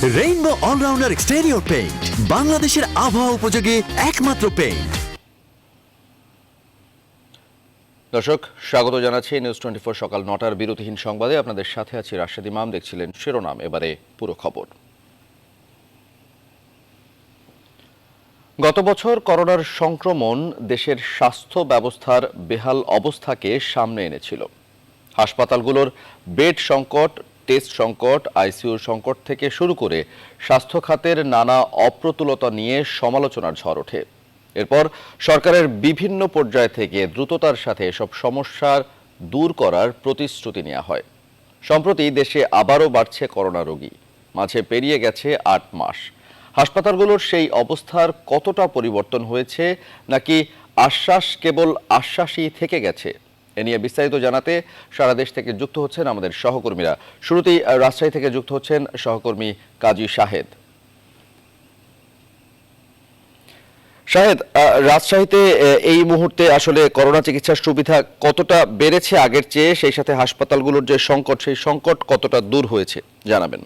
Rainbow allrounder exterior paint, বাংলাদেশের আবহাওয়া উপযোগী একমাত্র পেইন্ট। দর্শক, স্বাগত জানাচ্ছি নিউজ 24 সকাল 9টার বিরতিহীন সংবাদে। আপনাদের সাথে আছি রাশেদ ইমাম। দেখছিলেন শিরোনাম, এবারে পুরো খবর। গত বছর করোনার সংক্রমণ দেশের স্বাস্থ্য ব্যবস্থার বেহাল অবস্থাকে সামনে এনেছিল। হাসপাতালগুলোর বেড সংকট, টেস্ট সংকট, আইসিইউ সংকট থেকে শুরু করে স্বাস্থ্য খাতের নানা অপ্রতুলতা নিয়ে সমালোচনার ঝড় ওঠে। এরপর সরকারের বিভিন্ন পর্যায় থেকে দ্রুততার সাথে এসব সমস্যার দূর করার প্রতিশ্রুতি নেওয়া হয়। সম্প্রতি দেশে আবারও বাড়ছে করোনা রোগী, মাঝে পেরিয়ে গেছে 8 মাস। হাসপাতালগুলোর সেই অবস্থার কতটা পরিবর্তন হয়েছে, নাকি আশ্বাস কেবল আশ্বাসই থেকে গেছে, এ নিয়ে বিস্তারিত জানাতে সারা দেশ থেকে যুক্ত হচ্ছেন আমাদের সহকর্মীরা। শুরুতেই রাজশাহী থেকে যুক্ত হচ্ছেন সহকর্মী কাজী শাহেদ। শাহেদ, রাজশাহীতে এই মুহূর্তে আসলে করোনা চিকিৎসার সুবিধা কতটা বেড়েছে আগের চেয়ে, সেই সাথে হাসপাতালগুলোর যে সংকট, সেই সংকট কতটা দূর হয়েছে জানাবেন।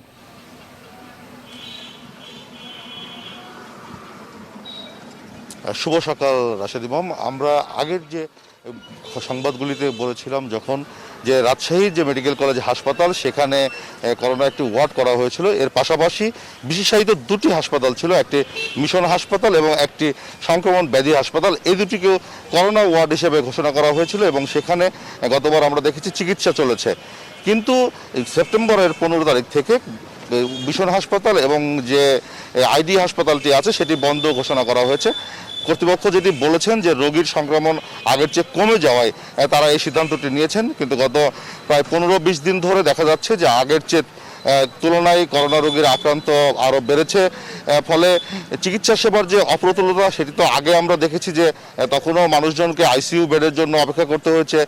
শুভ সকাল রাশেদ ইমাম। আমরা আগের যে সংবাদগুলিতে বলেছিলাম যখন যে রাজশাহীর যে মেডিকেল কলেজ হাসপাতাল, সেখানে করোনা একটি ওয়ার্ড করা হয়েছিল। এর পাশাপাশি বিশেষায়িত দুটি হাসপাতাল ছিল, একটি মিশন হাসপাতাল এবং একটি সংক্রমণ ব্যাধি হাসপাতাল। এই দুটিকেও করোনা ওয়ার্ড হিসেবে ঘোষণা করা হয়েছিল এবং সেখানে গতবার আমরা দেখেছি চিকিৎসা চলেছে। কিন্তু সেপ্টেম্বরের 15 তারিখ থেকে মিশন হাসপাতাল এবং যে আইডি হাসপাতালটি আছে সেটি বন্ধ ঘোষণা করা হয়েছে। কর্তৃপক্ষ যেটি বলেছেন যে রোগীর সংক্রমণ আগের চেয়ে কমে যাওয়ায় তারা এই সিদ্ধান্তটি নিয়েছেন, কিন্তু গত প্রায় 15-20 দিন ধরে দেখা যাচ্ছে যে আগের চেয়ে তুলনায় করোনা রোগীর আক্রান্ত আরও বেড়েছে। ফলে চিকিৎসা সেবার যে অপ্রতুলতা, সেটি তো আগে আমরা দেখেছি যে তখনও মানুষজনকে আইসিইউ বেডের জন্য অপেক্ষা করতে হয়েছে।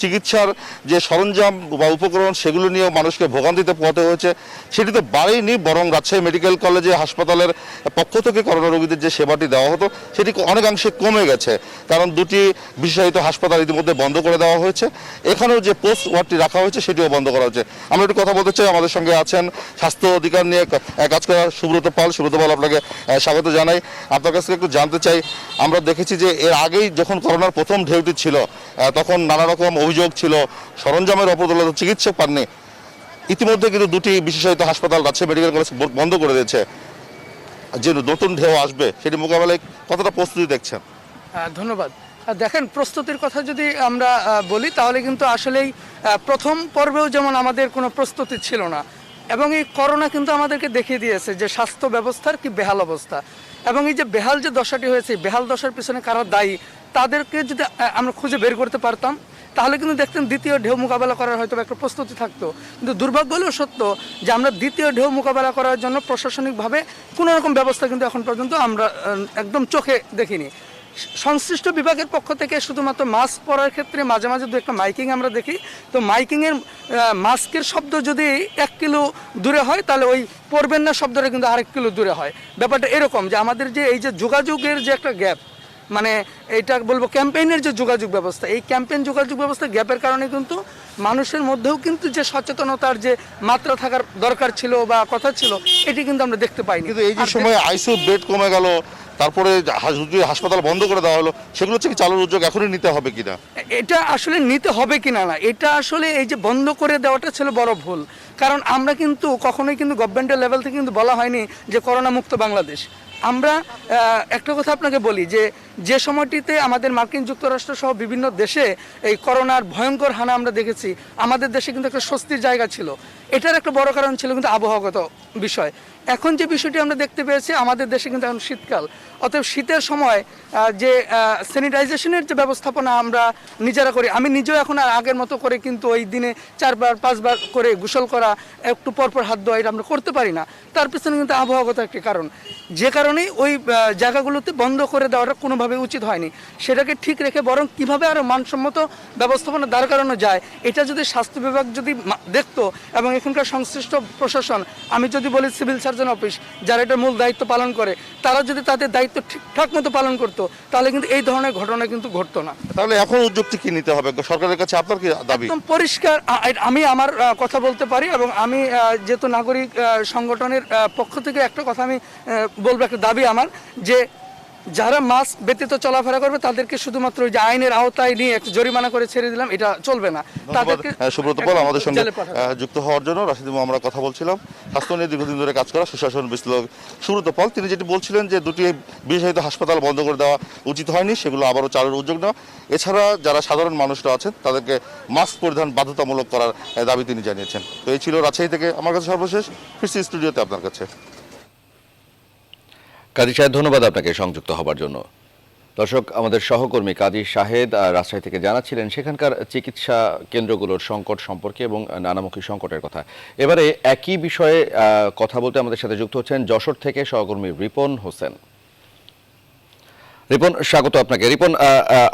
চিকিৎসার যে সরঞ্জাম বা উপকরণ, সেগুলো নিয়েও মানুষকে ভোগান্তিতে পোহাতে হয়েছে। সেটি তো বাড়েনি, বরং রাজশাহী মেডিকেল কলেজে হাসপাতালের পক্ষ থেকে করোনা রোগীদের যে সেবাটি দেওয়া হতো সেটি অনেকাংশে কমে গেছে, কারণ দুটি বিশেষায়িত হাসপাতাল ইতিমধ্যে বন্ধ করে দেওয়া হয়েছে। এখানেও যে পোস্ট ওয়ার্ডটি রাখা হয়েছে সেটিও বন্ধ করা হয়েছে। আমরা একটু কথা বলতে চাই, আমাদের সঙ্গে আছেন স্বাস্থ্য অধিকার নিয়ে কাজ করা সুব্রত পাল। সুব্রত পাল, আপনাকে স্বাগত জানাই। আপনার কাছ থেকে একটু জানতে চাই, আমরা দেখেছি যে এর আগেই যখন করোনার প্রথম ঢেউটি ছিল তখন নানা রকম অভিযোগ ছিল, সরঞ্জামের অপ্রতুলতা, চিকিৎসক পাননি। ইতিমধ্যে কিন্তু দুটি বিশেষায়িত হাসপাতাল রাজশাহী মেডিকেল কলেজ বন্ধ করে দিয়েছে। যে নতুন ঢেউ আসবে সেটি মোকাবেলায় কতটা প্রস্তুতি দেখছেন? ধন্যবাদ। দেখেন, প্রস্তুতির কথা যদি আমরা বলি তাহলে কিন্তু আসলেই প্রথম পর্বেও যেমন আমাদের কোনো প্রস্তুতি ছিল না, এবং এই করোনা কিন্তু আমাদেরকে দেখিয়ে দিয়েছে যে স্বাস্থ্য ব্যবস্থার কি বেহাল অবস্থা। এবং এই যে বেহাল যে দশাটি হয়েছে, বেহাল দশার পিছনে কারা দায়ী তাদেরকে যদি আমরা খুঁজে বের করতে পারতাম তাহলে কিন্তু দেখতেন দ্বিতীয় ঢেউ মোকাবেলা করার হয়তো একটা প্রস্তুতি থাকতো। কিন্তু দুর্ভাগ্য হলেও সত্য যে আমরা দ্বিতীয় ঢেউ মোকাবেলা করার জন্য প্রশাসনিকভাবে কোনো রকম ব্যবস্থা কিন্তু এখন পর্যন্ত আমরা একদম চোখে দেখিনি। সংশ্লিষ্ট বিভাগের পক্ষ থেকে শুধুমাত্র মাস্ক পরার ক্ষেত্রে মাঝে মাঝে দু একটা মাইকিং আমরা দেখি, তো মাইকিংয়ের মাস্কের শব্দ যদি 1 কিলো দূরে হয় তাহলে ওই পরবেন না শব্দটা কিন্তু আরেক কিলো দূরে হয়। ব্যাপারটা এরকম যে আমাদের যে এই যে যোগাযোগের যে একটা গ্যাপ, মানে এইটা বলবো ক্যাম্পেইনের যে যোগাযোগ ব্যবস্থা, এই ক্যাম্পেইন যোগাযোগ ব্যবস্থা গ্যাপের কারণে কিন্তু মানুষের মধ্যেও কিন্তু যে সচেতনতার যে মাত্রা থাকার দরকার ছিল বা কথা ছিল, এটি কিন্তু আমরা দেখতে পাইনি। কিন্তু এই যে সময় আইসিইউ বেড কমে গেল, তারপরে হাসপাতাল বন্ধ করে দেওয়া হলো, সেগুলো হচ্ছে কি চালুর উদ্যোগ এখনই নিতে হবে কিনা? এটা আসলে নিতে হবে কিনা না, এটা আসলে এই যে বন্ধ করে দেওয়াটা ছিল বড় ভুল। কারণ আমরা কিন্তু কখনোই কিন্তু গভর্নমেন্টের লেভেল থেকে কিন্তু বলা হয়নি যে করোনা মুক্ত বাংলাদেশ। আমরা একটা কথা আপনাকে বলি যে সময়টিতে আমাদের মার্কিন যুক্তরাষ্ট্র সহ বিভিন্ন দেশে এই করোনার ভয়ঙ্কর হানা আমরা দেখেছি, আমাদের দেশে কিন্তু একটা স্বস্তির জায়গা ছিল। এটার একটা বড় কারণ ছিল কিন্তু আবহাওয়াগত বিষয়। এখন যে বিষয়টি আমরা দেখতে পেয়েছি, আমাদের দেশে কিন্তু এখন শীতকাল, অতএব শীতের সময় যে স্যানিটাইজেশনের যে ব্যবস্থাপনা আমরা নিজেরা করি, আমি নিজেও এখন আর আগের মতো করে কিন্তু ওই দিনে 4-5 বার করে গোসল করা, একটু পরপর হাত ধোয়া, এটা আমরা করতে পারি না। তার পিছনে কিন্তু আবহাওয়াগত একটি কারণ, যে কারণেই ওই জায়গাগুলোতে বন্ধ করে দেওয়াটা কোনোভাবে উচিত হয়নি। সেটাকে ঠিক রেখে বরং কীভাবে আরও মানসম্মত ব্যবস্থাপনা দাঁড় করানো যায়, এটা যদি স্বাস্থ্য বিভাগ যদি দেখতো এবং এখানকার সংশ্লিষ্ট প্রশাসন, আমি যদি বলি সিভিল সার্জন সার্জন অফিস যারা এটা মূল দায়িত্ব পালন করে, তারা যদি তাদের দায়িত্ব ঠিকঠাক মতো পালন করতো তাহলে কিন্তু এই ধরনের ঘটনা কিন্তু ঘটতো না। তাহলে এখন উদ্যোগটি কি নিতে হবে সরকারের কাছে, আপনার কি দাবি? একদম পরিষ্কার, আমি আমার কথা বলতে পারি এবং আমি যেহেতু নাগরিক সংগঠনের পক্ষ থেকে একটা কথা আমি বলবো, একটা দাবি আমার, যে যারা মাস্ক ব্যতীত চলাফেরা করবে তাদেরকে শুধুমাত্র ওই যে আইনের আওতায় নিয়ে একটু জরিমানা করে ছেড়ে দিলাম, এটা চলবে না। তাদেরকে সুব্রত পাল আমাদের সঙ্গে জেলে পাঠাতে হবে। যুক্ত হওয়ার জন্য রাশিদ ইমাম আমরা কথা বলছিলাম। স্বাস্থ্য নিয়ে দীর্ঘদিন ধরে কাজ করা সুশাসন বিশ্লেষক সুব্রত পাল, তিনি যেটি বলছিলেন যে দুটি বিশেষায়িত হাসপাতাল বন্ধ করে দেওয়া উচিত হয়নি, সেগুলো আবারও চালুর উদ্যোগ নেওয়া, এছাড়া যারা সাধারণ মানুষরা আছেন তাদেরকে মাস্ক পরিধান বাধ্যতামূলক করার দাবি তিনি জানিয়েছেন। তো এই ছিল রাজশাহী থেকে আমার কাছে সর্বশেষ। ফিরছি স্টুডিওতে আপনার কাছে। কাজী সাহেদ, ধন্যবাদ আপনাকে সংযুক্ত হবার জন্য। দর্শক, আমাদের সহকর্মী কাজী শাহেদ রাজশাহী থেকে জানাচ্ছিলেন সেখানকার চিকিৎসা কেন্দ্রগুলোর সংকট সম্পর্কে এবং নানামুখী সংকটের কথা। এবারে একই বিষয়ে কথা বলতে আমাদের সাথে যুক্ত হচ্ছেন যশোর থেকে সহকর্মী রিপন হোসেন। রিপন, স্বাগত আপনাকে। রিপন,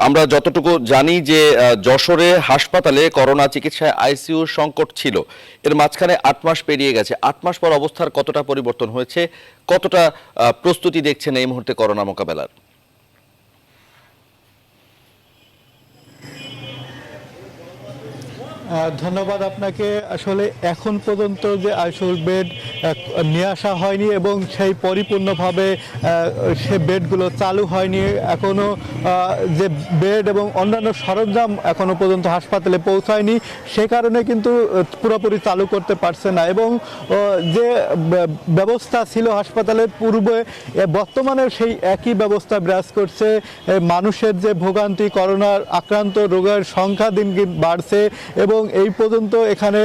আমরা যতটুকু জানি যে যশোরে হাসপাতালে করোনা চিকিৎসায় আইসিইউ সংকট ছিল, এর মাঝখানে ৮ মাস পেরিয়ে গেছে। ৮ মাস পর অবস্থার কতটা পরিবর্তন হয়েছে, কতটা প্রস্তুতি দেখছেন এই মুহূর্তে করোনা মোকাবেলার? ধন্যবাদ আপনাকে। আসলে এখন পর্যন্ত যে আইসিইউ বেড নিয়ে আসা হয়নি এবং সেই পরিপূর্ণভাবে সে বেডগুলো চালু হয়নি, এখনও যে বেড এবং অন্যান্য সরঞ্জাম এখনও পর্যন্ত হাসপাতালে পৌঁছায়নি, সে কারণে কিন্তু পুরোপুরি চালু করতে পারছে না। এবং যে ব্যবস্থা ছিল হাসপাতালের পূর্বে, বর্তমানে সেই একই ব্যবস্থা বিরাজ করছে। মানুষের যে ভোগান্তি, করোনার আক্রান্ত রোগের সংখ্যা দিন দিন বাড়ছে এবং এই পর্যন্ত এখানে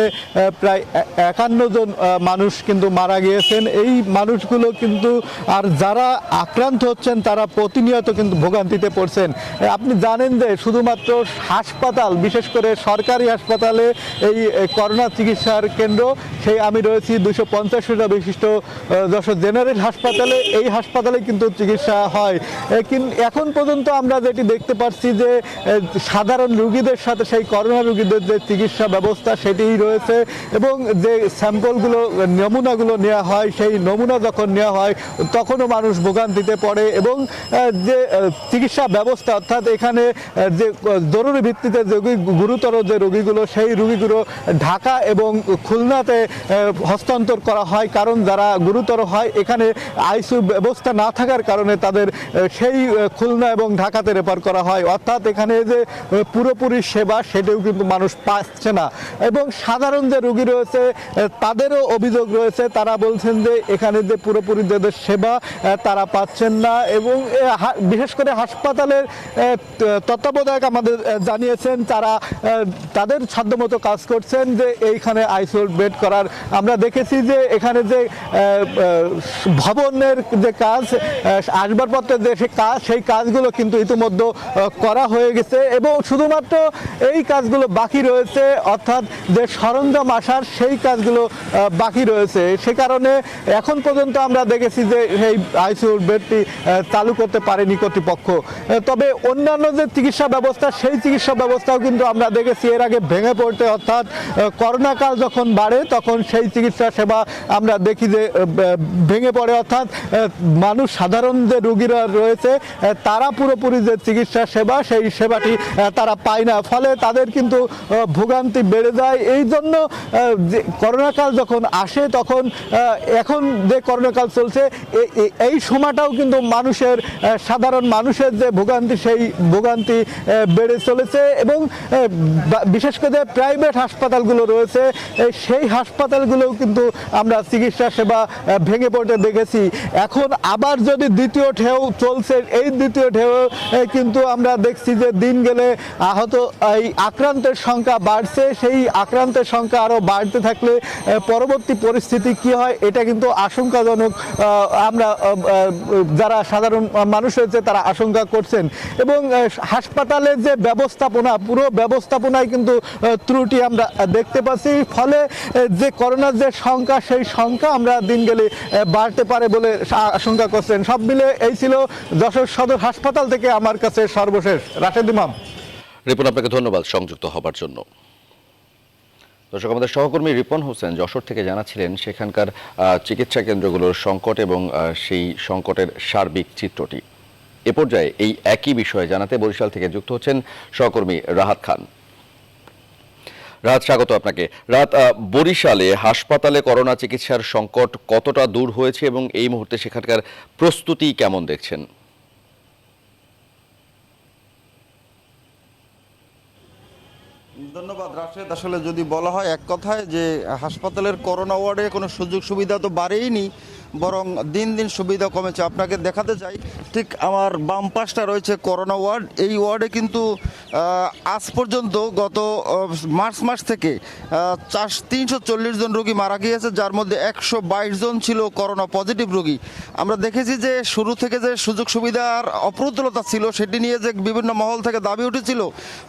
প্রায় 51 জন মানুষ কিন্তু মারা গিয়েছেন। এই মানুষগুলো কিন্তু, আর যারা আক্রান্ত হচ্ছেন তারা প্রতিনিয়ত কিন্তু ভোগান্তিতে পড়ছেন। আপনি জানেন যে শুধুমাত্র হাসপাতাল, বিশেষ করে সরকারি হাসপাতালে এই করোনা চিকিৎসার কেন্দ্র, সেই আমি রয়েছি 250টা বিশিষ্ট যশোর জেনারেল হাসপাতালে, এই হাসপাতালে কিন্তু চিকিৎসা হয়। কিন্তু এখন পর্যন্ত আমরা যেটি দেখতে পাচ্ছি যে সাধারণ রোগীদের সাথে সেই করোনা রোগীদের যে চিকিৎসা ব্যবস্থা সেটিই রয়েছে এবং যে স্যাম্পলগুলো, নমুনাগুলো নেওয়া হয়, সেই নমুনা যখন নেওয়া হয় তখনও মানুষ ভোগান্তিতে পড়ে এবং যে চিকিৎসা ব্যবস্থা, অর্থাৎ এখানে যে জরুরি ভিত্তিতে গুরুতর যে রোগীগুলো, সেই রোগীগুলো ঢাকা এবং খুলনাতে হস্তান্তর করা হয়, কারণ যারা গুরুতর হয় এখানে আইসিইউ ব্যবস্থা না থাকার কারণে তাদের সেই খুলনা এবং ঢাকাতে রেফার করা হয়। অর্থাৎ এখানে যে পুরোপুরি সেবা সেটাও কিন্তু মানুষ পাচ্ছে না। এবং সাধারণ যে রোগী রয়েছে তাদেরও অভিযোগ রয়েছে, তারা বলছেন যে এখানে যে পুরোপুরি যাদের সেবা তারা পাচ্ছেন না। এবং বিশেষ করে হাসপাতালের তত্ত্বাবধায়ক আমাদের জানিয়েছেন তারা তাদের সাধ্যমতো কাজ করছেন যে এইখানে আইসিইউ বেড করার। আমরা দেখেছি যে এখানে যে ভবনের যে কাজ, আসবাবপত্রের যে কাজ, সেই কাজগুলো কিন্তু ইতিমধ্যে করা হয়ে গেছে এবং শুধুমাত্র এই কাজগুলো বাকি রয়েছে, অর্থাৎ যে সরঞ্জাম আসার সেই কাজগুলো বাকি রয়েছে। সে কারণে এখন পর্যন্ত আমরা দেখেছি যে সেই আইসিইউ বেডটি চালু করতে পারেনি কর্তৃপক্ষ। তবে অন্যান্য যে চিকিৎসা ব্যবস্থা, সেই চিকিৎসা ব্যবস্থাও কিন্তু আমরা দেখেছি এর আগে ভেঙে পড়তে, অর্থাৎ করোনা কাল যখন বাড়ে তখন সেই চিকিৎসা সেবা আমরা দেখি যে ভেঙে পড়ে, অর্থাৎ মানুষ, সাধারণ যে রোগীরা রয়েছে তারা পুরোপুরি যে চিকিৎসা সেবা, সেই সেবাটি তারা পায় না, ফলে তাদের কিন্তু ভোগান্তি বেড়ে যায়। এই জন্য যে করোনাকাল যখন আসে তখন, এখন যে করোনাকাল চলছে এই সময়টাও কিন্তু মানুষের, সাধারণ মানুষের যে ভোগান্তি, সেই ভোগান্তি বেড়ে চলেছে। এবং বিশেষ করে প্রাইভেট হাসপাতালগুলো রয়েছে, সেই হাসপাতালগুলোও কিন্তু আমরা চিকিৎসা সেবা ভেঙে পড়তে দেখেছি। এখন আবার যদি দ্বিতীয় ঢেউ চলছে, এই দ্বিতীয় ঢেউ কিন্তু আমরা দেখছি যে দিন গেলে আহত, এই আক্রান্তের সংখ্যা বাড়ছে। সেই আক্রান্তের সংখ্যা আরও বাড়তে থাকলে পরবর্তী পরিস্থিতি কি হয় এটা কিন্তু আশঙ্কাজনক, আমরা যারা সাধারণ মানুষ রয়েছে তারা আশঙ্কা করছেন। এবং হাসপাতালের যে ব্যবস্থাপনা, পুরো ব্যবস্থাপনায় কিন্তু ত্রুটি আমরা দেখতে পাচ্ছি, ফলে যে করোনার যে সংখ্যা, সেই সংখ্যা আমরা দিন গেলে বাড়তে পারে বলে আশঙ্কা করছেন। সব মিলে এই ছিল যশোর সদর হাসপাতাল থেকে আমার কাছে সর্বশেষ। রাশেদ ইমাম। রিপন, আপনাকে ধন্যবাদ সংযুক্ত হবার জন্য। দর্শক, আমাদের সহকর্মী রিপন হোসেন যশোর থেকে জানাচ্ছিলেন সেখানকার চিকিৎসা কেন্দ্রগুলোর সংকট এবং সেই সংকটের সার্বিক চিত্রটি। এ পর্যায়ে এই একই বিষয়ে জানাতে বরিশাল থেকে যুক্ত হচ্ছেন সহকর্মী রাহাত খান। রাহাত, স্বাগত আপনাকে। রাহাত, বরিশালে হাসপাতালে করোনা চিকিৎসার সংকট কতটা দূর হয়েছে এবং এই মুহূর্তে সেখানকার প্রস্তুতি কেমন দেখছেন? ধন্যবাদ রাশেদ। আসলে যদি বলা হয় এক কথায় যে হাসপাতালের করোনা ওয়ার্ডে কোনো সুযোগ সুবিধা তো বাড়েইনি, বরং দিন দিন সুবিধা কমেছে। আপনাকে দেখাতে চাই, ঠিক আমার বাম পাশটা রয়েছে করোনা ওয়ার্ড। এই ওয়ার্ডে কিন্তু আজ পর্যন্ত গত মার্চ মাস থেকে 340 জন রোগী মারা গিয়েছে, যার মধ্যে 122 জন ছিল করোনা পজিটিভ রোগী। আমরা দেখেছি যে শুরু থেকে যে সুযোগ সুবিধার অপ্রতুলতা ছিল সেটি নিয়ে যে বিভিন্ন মহল থেকে দাবি উঠেছিল,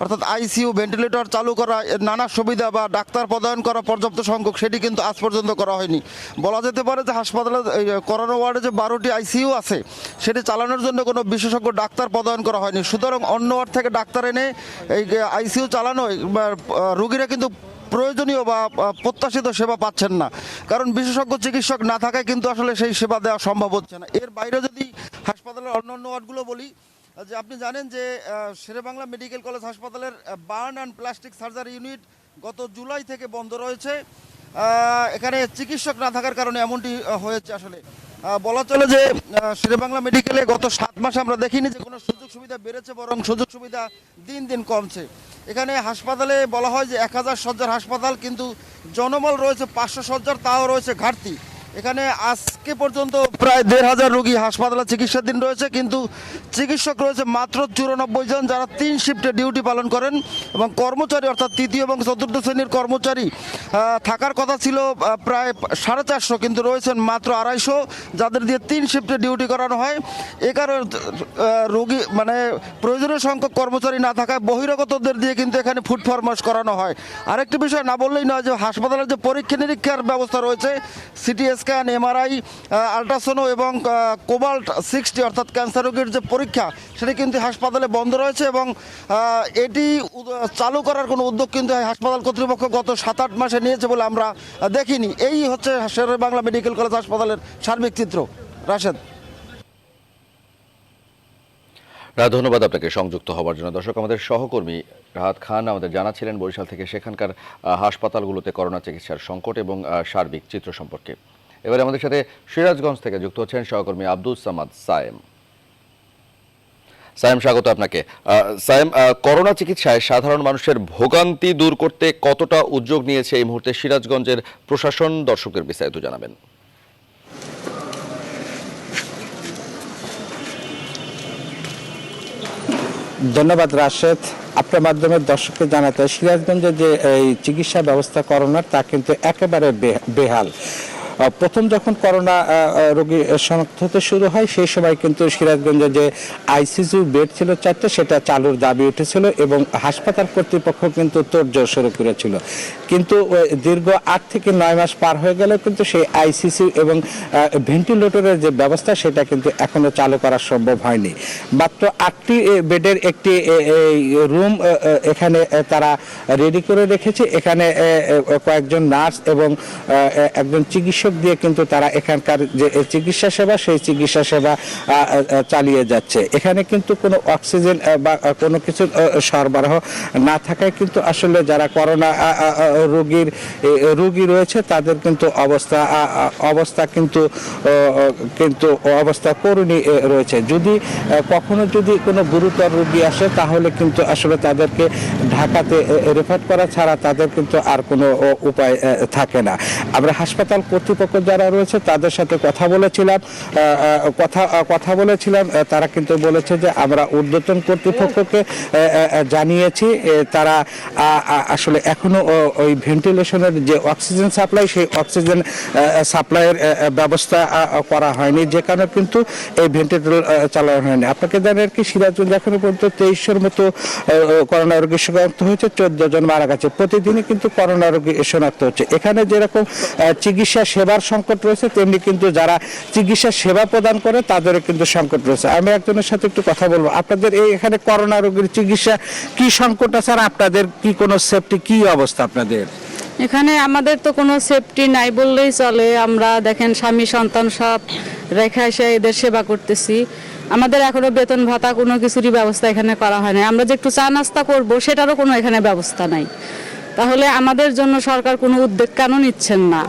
অর্থাৎ আইসিইউ, ভেন্টিলেটর চালু করা, নানা সুবিধা বা ডাক্তার পদায়ন করা পর্যাপ্ত সংখ্যক, সেটি কিন্তু আজ পর্যন্ত করা হয়নি। বলা যেতে পারে যে হাসপাতালে করোনা ওয়ার্ডে যে 12টি আইসিইউ আছে সেটি চালানোর জন্য কোনো বিশেষজ্ঞ ডাক্তার পদায়ন করা হয়নি। সুতরাং অন্য ওয়ার্ড থেকে ডাক্তার এনে এই আইসিইউ চালানোয় রোগীরা কিন্তু প্রয়োজনীয় বা প্রত্যাশিত সেবা পাচ্ছেন না, কারণ বিশেষজ্ঞ চিকিৎসক না থাকায় কিন্তু আসলে সেই সেবা দেওয়া সম্ভব হচ্ছে না। এর বাইরে যদি হাসপাতালের অন্যান্য ওয়ার্ডগুলো বলি, যে আপনি জানেন যে শেরেবাংলা মেডিকেল কলেজ হাসপাতালের burn and plastic surgery unit গত জুলাই থেকে বন্ধ রয়েছে। এখানে চিকিৎসক না থাকার কারণে এমনটি হয়েছে। আসলে বলা চলে যে শেরেবাংলা মেডিকেলে গত 7 মাসে আমরা দেখিনি যে কোনো সুযোগ সুবিধা বেড়েছে, বরং সুযোগ সুবিধা দিন দিন কমছে। এখানে হাসপাতালে বলা হয় যে 1000 শয্যার হাসপাতাল, কিন্তু জনবল রয়েছে 500 শয্যার, তাও রয়েছে ঘাটতি। এখানে আজকে পর্যন্ত প্রায় 1500 রোগী হাসপাতালে চিকিৎসাধীন রয়েছে, কিন্তু চিকিৎসক রয়েছে মাত্র 94 জন, যারা 3 শিফটে ডিউটি পালন করেন, এবং কর্মচারী অর্থাৎ 3য় এবং 4র্থ শ্রেণীর কর্মচারী থাকার কথা ছিল প্রায় 450, কিন্তু রয়েছেন মাত্র 250, যাদের দিয়ে 3 শিফটে ডিউটি করানো হয়। এ কারণে রোগী মানে প্রয়োজনীয় সংখ্যক কর্মচারী না থাকায় বহিরাগতদের দিয়ে কিন্তু এখানে ফুড ফরমাশ করানো হয়। আরেকটি বিষয় না বললেই নয় যে হাসপাতালের যে পরীক্ষা নিরীক্ষার ব্যবস্থা রয়েছে, সিটি স্ক্যান, এমআরআই, আল্ট্রাসোনো এবং কোবাল্ট 60 অর্থাৎ ক্যান্সার রোগীর যে পরীক্ষা, সেটি কিন্তু হাসপাতালে বন্ধ রয়েছে, এবং এটি চালু করার কোনো উদ্যোগ কিন্তু হাসপাতাল কর্তৃপক্ষ গত 7-8 মাসে নিয়েছে বলে আমরা দেখিনি। এই হচ্ছে শেরেবাংলা মেডিকেল কলেজ হাসপাতালের সার্বিক চিত্র। রাশেদ। ধন্যবাদ আপনাকে সংযুক্ত হওয়ার জন্য। দর্শক, আমাদের সহকর্মী রাহাত খান আমাদের জানাচ্ছিলেন বরিশাল থেকে সেখানকার হাসপাতালগুলোতে করোনা চিকিৎসার সংকট এবং সার্বিক চিত্র সম্পর্কে। এবারে আমাদের সাথে সিরাজগঞ্জ থেকে যুক্ত হচ্ছেন সহকর্মী আব্দুল সামাদ সায়েম। সায়েম, স্বাগত আপনাকে। সায়েম, করোনা চিকিৎসায় সাধারণ মানুষের ভোগান্তি দূর করতে কতটা উদ্যোগ নিয়েছে এই মুহূর্তে সিরাজগঞ্জের প্রশাসন? দর্শকদের বিস্তারিত জানাবেন। ধন্যবাদ রাশেদ। আপনার মাধ্যমে দর্শককে জানাতে, সিরাজগঞ্জে যে এই চিকিৎসা ব্যবস্থা করোনার, তা কিন্তু একেবারে বেহাল। প্রথম যখন করোনা রোগী শনাক্ত হতে শুরু হয়, সেই সময় কিন্তু সিরাজগঞ্জে যে আইসিইউ বেড ছিল 4টে, সেটা চালুর দাবি উঠেছিল, এবং হাসপাতাল কর্তৃপক্ষ কিন্তু তোড়জোড় শুরু করেছিল। কিন্তু দীর্ঘ 8 থেকে 9 মাস পার হয়ে গেলেও কিন্তু সেই আইসিইউ এবং ভেন্টিলেটরের যে ব্যবস্থা, সেটা কিন্তু এখনো চালু করা সম্ভব হয়নি। মাত্র 8টি বেডের একটি রুম এখানে তারা রেডি করে রেখেছে। এখানে কয়েকজন নার্স এবং একজন চিকিৎসক দিয়ে কিন্তু তারা এখানকার যে চিকিৎসা সেবা, সেই চিকিৎসা সেবা চালিয়ে যাচ্ছে। এখানে কিন্তু কোনো অক্সিজেন বা কোনো কিছু সরবরাহ না থাকায় কিন্তু আসলে যারা করোনা রোগী রয়েছে, তাদের কিন্তু অবস্থা করুণই রয়েছে। যদি কখনো কোনো গুরুতর রোগী আসে, তাহলে কিন্তু আসলে তাদেরকে ঢাকাতে রেফার করা ছাড়া তাদের কিন্তু আর কোনো উপায় থাকে না। আমরা হাসপাতাল কর্তৃপক্ষ যারা রয়েছে তাদের সাথে কথা বলেছিলাম। তারা কিন্তু বলেছে যে আমরা ঊর্ধ্বতন কর্তৃপক্ষকে জানিয়েছি, তারা আসলে এখনো ওই ভেন্টিলেশনের যে অক্সিজেন সাপ্লাই, সেই অক্সিজেন সাপ্লাইয়ের ব্যবস্থা করা হয়নি, যে কারণে কিন্তু এই ভেন্টিলেটর চালানো হয়নি। আপনাকে জানেন কি, সিরাজগঞ্জ এখনো পর্যন্ত 2300-এর মতো করোনা রোগী শনাক্ত হয়েছে, 14 জন মারা গেছে। প্রতিদিনই কিন্তু করোনা রোগী শনাক্ত হচ্ছে। এখানে যেরকম চিকিৎসা সেবার সংকট রয়েছে, তেমনি কিন্তু যারা চিকিৎসা সেবা প্রদান করে তাদেরও কিন্তু সংকট রয়েছে। আমি একজনের সাথে একটু কথা বলবো। আপনাদের এখানে করোনা রোগীর চিকিৎসা কি সংকট আছে, আর আপনাদের কি কোনো সেফটি, কি অবস্থা আপনাদের? এখানে আমাদের তো কোনো সেফটি নাই বললেই চলে। আমরা দেখেন স্বামী সন্তান সব রেখে এসে এদের সেবা করতেছি। আমাদের এখনো বেতন ভাতা কোনো কিছুরই ব্যবস্থা এখানে করা হয় না। আমরা যে একটু চা নাস্তা করবো সেটারও কোনো এখানে ব্যবস্থা নাই। তাহলে আমাদের জন্য সরকার কোনো উদ্যোগ কেন নিচ্ছেন না?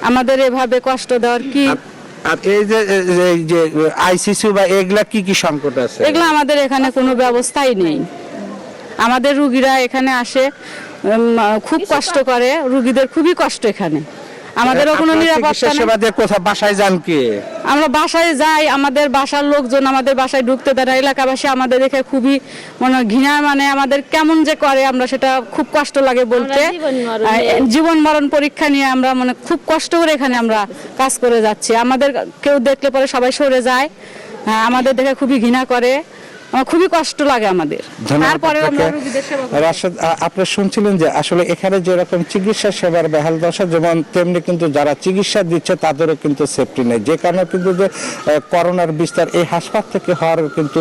আমাদের এভাবে কষ্ট দেওয়ার কি? আর এই যে আইসিসিউ বা এগুলা কি সংকট আছে? এগুলো আমাদের এখানে কোনো ব্যবস্থাই নেই। আমাদের রুগীরা এখানে আসে, খুব কষ্ট করে, রুগীদের খুবই কষ্ট এখানে। আমাদেরও কোনো নিরাপত্তা নেই। সেবা দিয়ে কোথাও বাসায় যান কি? আমরা বাসায় যাই, আমাদের বাসার লোকজন আমাদের বাসায় ঢুকতে দেয় না। এলাকাবাসী আমাদের দেখে খুবই ঘৃণা, আমাদের কেমন যে করে, আমরা সেটা খুব কষ্ট লাগে বলতে। জীবন মরণ পরীক্ষা নিয়ে আমরা খুব কষ্ট করে এখানে আমরা কাজ করে যাচ্ছি। আমাদের কেউ দেখলে পরে সবাই সরে যায়, আমাদের দেখে খুবই ঘৃণা করে, খুবই কষ্ট লাগে আমাদের। তারপরে রাশেদ, আপনি শুনছিলেন যে আসলে এখানে যেরকম চিকিৎসা সেবার বেহাল দশা, যেমন তেমনি কিন্তু যারা চিকিৎসা দিচ্ছে তাদেরও কিন্তু সেফটি নেই, যে কারণে কিন্তু যে করোনার বিস্তার এই হাসপাতাল থেকে হওয়ার কিন্তু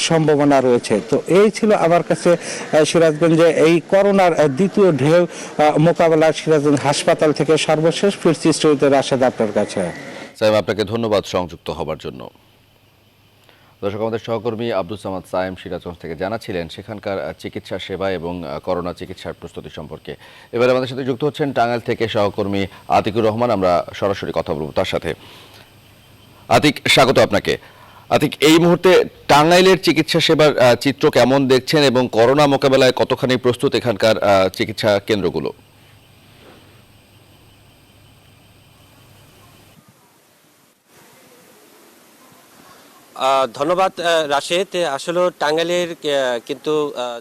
সম্ভাবনা রয়েছে। তো এই ছিল আমার কাছে সিরাজগঞ্জে এই করোনার দ্বিতীয় ঢেউ মোকাবেলা সিরাজগঞ্জ হাসপাতাল থেকে সর্বশেষ। ফিরছি স্টুডিওতে রাশেদ আপনার কাছে। সাইম, আপনাকে ধন্যবাদ সংযুক্ত হবার জন্য। দর্শক, আমাদের সহকর্মী আব্দুল সামাদ সাইম সিরাজগঞ্জ থেকে জানাচ্ছিলেন সেখানকার চিকিৎসা সেবা এবং করোনা চিকিৎসার প্রস্তুতি সম্পর্কে। এবারে আমাদের সাথে যুক্ত হচ্ছেন টাঙ্গাইল থেকে সহকর্মী আতিকুর রহমান। আমরা সরাসরি কথা বলব তার সাথে। আতিক, স্বাগত আপনাকে। আতিক, এই মুহূর্তে টাঙ্গাইলের চিকিৎসা সেবার চিত্র কেমন দেখছেন এবং করোনা মোকাবেলায় কতখানি প্রস্তুত এখানকার চিকিৎসা কেন্দ্রগুলো? ধন্যবাদ রাশেদ। আসলে টাঙ্গাইলের কিন্তু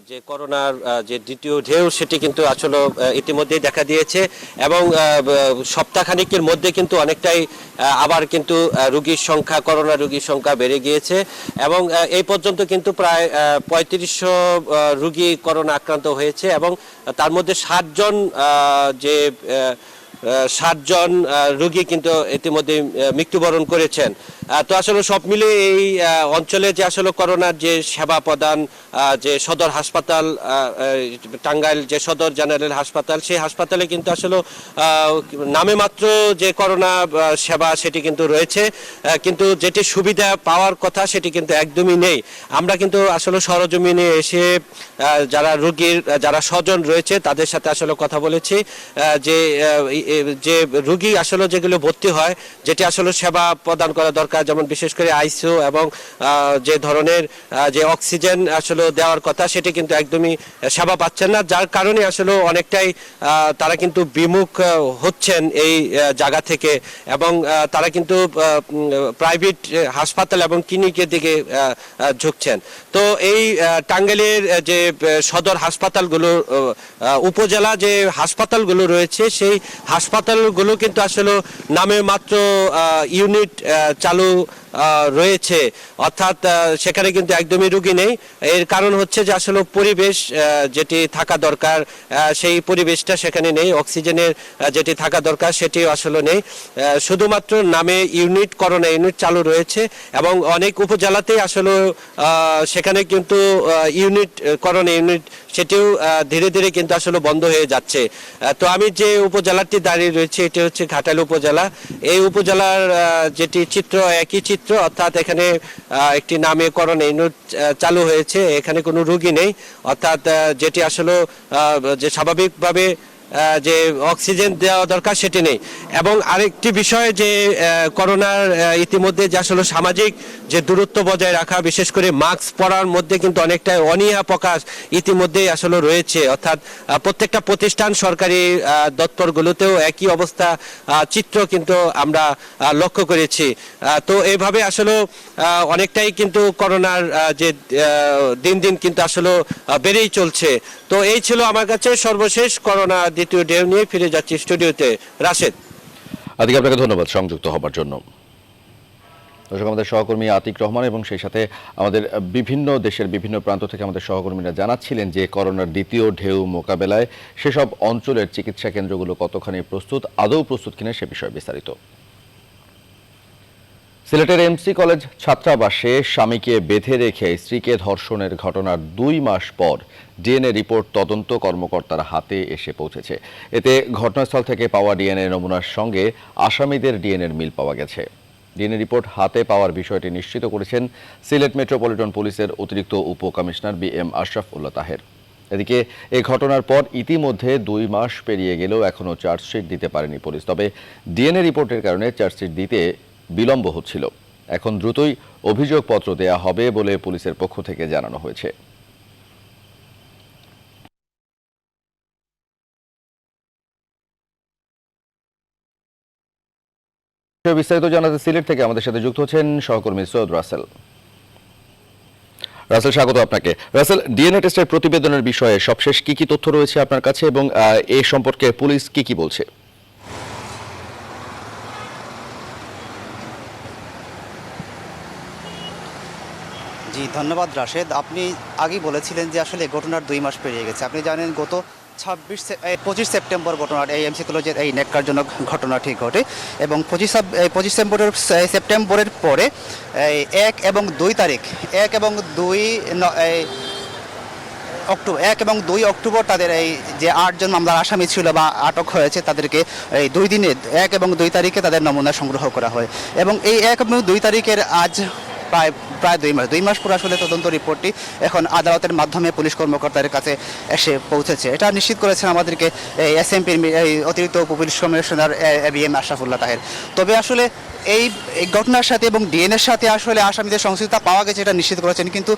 যে করোনার যে দ্বিতীয় ঢেউ সেটি কিন্তু আসলে ইতিমধ্যেই দেখা দিয়েছে এবং সপ্তাহখানেকের মধ্যে কিন্তু অনেকটাই আবার কিন্তু রোগীর সংখ্যা, করোনা রোগীর সংখ্যা বেড়ে গিয়েছে এবং এই পর্যন্ত কিন্তু প্রায় ৩৫০০ রোগী করোনা আক্রান্ত হয়েছে এবং তার মধ্যে ৬০ জন রোগী কিন্তু ইতিমধ্যে মৃত্যুবরণ করেছেন। তো আসলে সব মিলে এই অঞ্চলে যে আসলে করোনার যে সেবা প্রদান, যে সদর হাসপাতাল টাঙ্গাইল যে সদর জেনারেল হাসপাতাল, সেই হাসপাতালে কিন্তু আসলে নামে মাত্র যে করোনা সেবা সেটি কিন্তু রয়েছে, কিন্তু যেটি সুবিধা পাওয়ার কথা সেটি কিন্তু একদমই নেই। আমরা কিন্তু আসলে সরজমিনে এসে যারা রোগীর যারা স্বজন রয়েছে তাদের সাথে আসলে কথা বলেছি যে রোগী আসলে যেগুলো ভর্তি হয়, যেটি আসলে সেবা প্রদান করা দরকার, যেমন বিশেষ করে আইসিইউ এবং যে ধরনের যে অক্সিজেন আসলে দেওয়ার কথা সেটি কিন্তু একদমই সেবা পাচ্ছেন না, যার কারণে আসলে অনেকটাই তারা কিন্তু বিমুখ হচ্ছেন এই জায়গা থেকে এবং তারা কিন্তু প্রাইভেট হাসপাতাল এবং ক্লিনিকের দিকে ঝুঁকছেন। তো এই টাঙ্গাইলের যে সদর হাসপাতালগুলো, উপজেলা যে হাসপাতালগুলো রয়েছে সেই হাসপাতালগুলো কিন্তু আসলে নামে মাত্র ইউনিট চালু রয়েছে, অর্থাৎ সেখানে কিন্তু একদমই রোগী নেই। এর কারণ হচ্ছে যে আসলে পরিবেশ যেটি থাকা দরকার সেই পরিবেশটা সেখানে নেই, অক্সিজেনের যেটি থাকা দরকার সেটি আসলে নেই। শুধুমাত্র নামে ইউনিট, করোনা ইউনিট চালু রয়েছে এবং অনেক উপজেলাতেই আসলে সেখানে কিন্তু ইউনিট, করোনা ইউনিট সেটিও ধীরে ধীরে কিন্তু আসলে বন্ধ হয়ে যাচ্ছে। তো আমি যে উপজেলাটি দাঁড়িয়ে রয়েছে এটি হচ্ছে ঘাটাইল উপজেলা। এই উপজেলার যেটি চিত্র একই চিত্র, অর্থাৎ এখানে একটি নামে করোনা ইউনিট চালু হয়েছে, এখানে কোনো রোগী নেই, অর্থাৎ যেটি আসলে যে স্বাভাবিকভাবে যে অক্সিজেন দেওয়া দরকার সেটি নেই। এবং আরেকটি বিষয় যে করোনার ইতিমধ্যে যে আসলে সামাজিক যে দূরত্ব বজায় রাখা, বিশেষ করে মাস্ক পরার মধ্যে কিন্তু অনেকটা অনীহা প্রকাশ ইতিমধ্যেই আসলে রয়েছে, অর্থাৎ প্রত্যেকটা প্রতিষ্ঠান, সরকারি দপ্তরগুলোতেও একই অবস্থা চিত্র কিন্তু আমরা লক্ষ্য করেছি। তো এইভাবে আসলে অনেকটাই কিন্তু করোনার যে দিন দিন কিন্তু আসলে বেড়েই চলছে। তো এই ছিল আমার কাছে সর্বশেষ করোনা দ্বিতীয় ঢেউ নিয়ে। ফিরে যাচ্ছি স্টুডিওতে। রাশেদ। আতিক, আপনাকে ধন্যবাদ সংযুক্ত হবার জন্য। দর্শক, আমাদের সহকর্মী আতিক রহমান এবং সেই সাথে আমাদের বিভিন্ন দেশের বিভিন্ন প্রান্ত থেকে আমাদের সহকর্মীরা জানাচ্ছিলেন যে করোনার দ্বিতীয় ঢেউ মোকাবেলায় সেসব অঞ্চলের চিকিৎসা কেন্দ্রগুলো কতখানি প্রস্তুত, আদৌ প্রস্তুত কিনা সে বিষয়ে বিস্তারিত। সিলেটের এমসি কলেজ ছাত্রাবাসে স্বামীকে বেঁধে রেখে স্ত্রীকে ধর্ষণের ঘটনার 2 মাস পর ডিএনএ রিপোর্ট তদন্ত কর্মকর্তার হাতে এসে পৌঁছেছে। এতে ঘটনাস্থল থেকে পাওয়া ডিএনএ নমুনার সঙ্গে আসামিদের ডিএনএর মিল পাওয়া গেছে। ডিএনএ রিপোর্ট হাতে পাওয়ার বিষয়টি নিশ্চিত করেছেন সিলেট মেট্রোপলিটন পুলিশের অতিরিক্ত উপকমিশনার বিএম আশরাফ উল্লাহ তাহের। এদিকে এই ঘটনার পর ইতিমধ্যে 2 মাস পেরিয়ে গেলেও এখনও চার্জশিট দিতে পারেনি পুলিশ। তবে ডিএনএ রিপোর্টের কারণে চার্জশিট দিতে বিলম্ব হচ্ছিল। এখন দ্রুতই অভিযোগপত্র দেয়া হবে বলে পুলিশের পক্ষ থেকে জানানো হয়েছে। বিস্তারিত জানাতে সিলেট থেকে আমাদের সাথে যুক্ত হচ্ছেন সহকর্মী সৈয়দ রাসেল। রাসেল, স্বাগত আপনাকে। রাসেল, ডিএনএ টেস্টের প্রতিবেদনের বিষয়ে সবশেষ কি তথ্য রয়েছে আপনার কাছে এবং এই সম্পর্কে পুলিশ কি বলছে? জি ধন্যবাদ রাশেদ। আপনি আগেই বলেছিলেন যে আসলে ঘটনার 2 মাস পেরিয়ে গেছে। আপনি জানেন গত 25 সেপ্টেম্বর ঘটনার এই এমসি কলেজের এই ন্যাক্কারজনক ঘটনাটি ঘটে এবং 25 সেপ্টেম্বরের পরে 1 এবং 2 তারিখ 1 এবং 2 অক্টোবর তাদের এই যে 8 জন মামলার আসামি ছিল বা আটক হয়েছে তাদেরকে এই 2 দিনে 1 এবং 2 তারিখে তাদের নমুনা সংগ্রহ করা হয় এবং এই 1 এবং 2 তারিখের আজ প্রায় 2 মাস পর আসলে তদন্ত রিপোর্টটি এখন আদালতের মাধ্যমে পুলিশ কর্মকর্তাদের কাছে এসে পৌঁছেছে। এটা নিশ্চিত করেছেন আমাদেরকে এসএমপির অতিরিক্ত পুলিশ কমিশনার বিএম আশরাফ উল্লাহ তাহের। তবে আসলে এই ঘটনার সাথে এবং ডিএনএর সাথে আসলে আসামিদের সংশ্লিষ্টতা পাওয়া গেছে এটা নিশ্চিত করেছেন, কিন্তু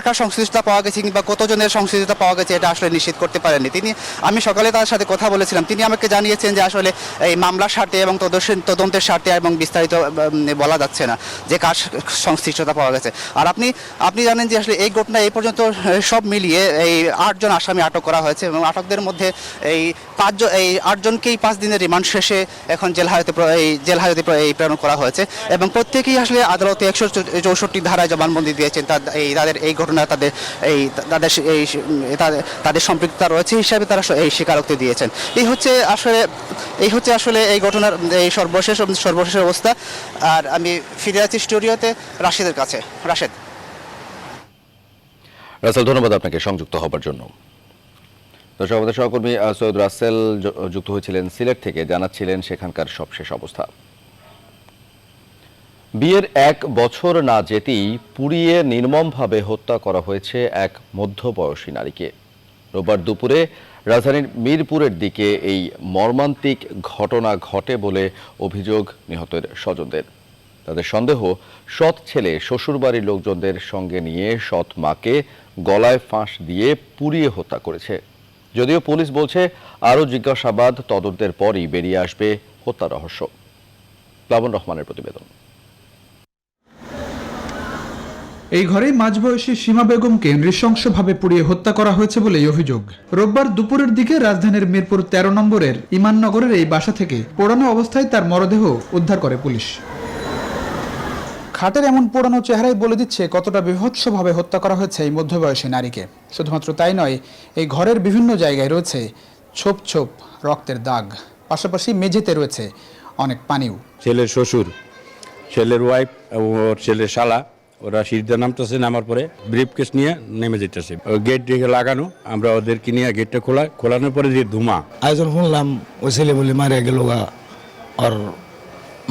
কার সংশ্লিষ্টতা পাওয়া গেছে কিংবা কতজনের সংশ্লিষ্টতা পাওয়া গেছে এটা আসলে নিশ্চিত করতে পারেননি তিনি। আমি সকালে তার সাথে কথা বলেছিলাম, তিনি আমাকে জানিয়েছেন যে আসলে এই মামলার স্বার্থে এবং তদন্তের স্বার্থে এবং বিস্তারিত বলা যাচ্ছে না যে কার সংশ্লিষ্টতা পাওয়া গেছে। আর আপনি জানেন যে আসলে এই ঘটনা এই পর্যন্ত সব মিলিয়ে এই 8 জন আসামি আটক করা হয়েছে এবং আটকদের মধ্যে এই 8 জনকেই 5 দিনের রিমান্ড শেষে এখন জেল হাজতে প্রেরণ করা হয়েছে এবং প্রত্যেকেই আসলে আদালতে 164 ধারায় জবানবন্দি দিয়েছেন। তাদের এই ঘটনা তাদের সম্পৃক্ততা রয়েছে হিসাবে তারা এই স্বীকারোক্তি দিয়েছেন। এই হচ্ছে আসলে এই ঘটনার এই সর্বশেষ অবস্থা। আর আমি ফিরে আছি স্টুডিওতে রাশেদের কাছে। রাশেদ। রাসেল, ধন্যবাদ আপনাকে সংযুক্ত হবার জন্য। দর্শক, আমাদের সহকর্মী সৈয়দ রাসেল যুক্ত হয়েছিলেন সিলেট থেকে, জানাচ্ছিলেন সেখানকার সবশেষ অবস্থা। বিয়ের 1 বছর না যেতেই পুড়িয়ে নির্মমভাবে হত্যা করা হয়েছে এক মধ্যবয়সী নারীকে। রোববার দুপুরে রাজধানীর মিরপুরের দিকে এই মর্মান্তিক ঘটনা ঘটে বলে অভিযোগ নিহতের স্বজনদের। তাদের সন্দেহ, সৎ ছেলে শ্বশুরবাড়ির লোকজনদের সঙ্গে নিয়ে সৎ মাকে গলায় ফাঁস দিয়ে পুড়িয়ে হত্যা করেছে। যদিও পুলিশ বলছে আরও জিজ্ঞাসাবাদ তদন্তের পরই বেরিয়ে আসবে হত্যা রহস্য। প্লাবন রহমানের প্রতিবেদন। এই ঘরেই মাঝবয়সী সীমা বেগমকে নৃশংসভাবে পুড়িয়ে হত্যা করা হয়েছে বলেই অভিযোগ। রোববার দুপুরের দিকে রাজধানীর মিরপুর 13 নম্বরের ইমাননগরের এই বাসা থেকে পোড়ানো অবস্থায় তার মরদেহ উদ্ধার করে পুলিশ। খাটের এমন পোড়ানো চেহারাই বলে দিচ্ছে কতটা বীভৎসভাবে হত্যা করা হয়েছে এই মধ্যবয়সী নারীকে। শুধুমাত্র তাই নয়, এই ঘরের বিভিন্ন জায়গায় রয়েছে ছোপ ছোপ রক্তের দাগ, পাশাপাশি মেঝেতে রয়েছে অনেক পানিও। ছেলের শ্বশুর, ছেলের ওয়াইফ, ওর ছেলের শালা, ওরা সিঁড়িতে নামতেছে, নামার পরে ব্রিফকেস নিয়ে নেমে যেতেছে। গেট রেখে লাগানো, আমরা ওদেরকে নিয়ে গেটটা খোলানোর পরে যে ধুমা। আয়োজন শুনলাম ওই ছেলে বলে মারে গেল আর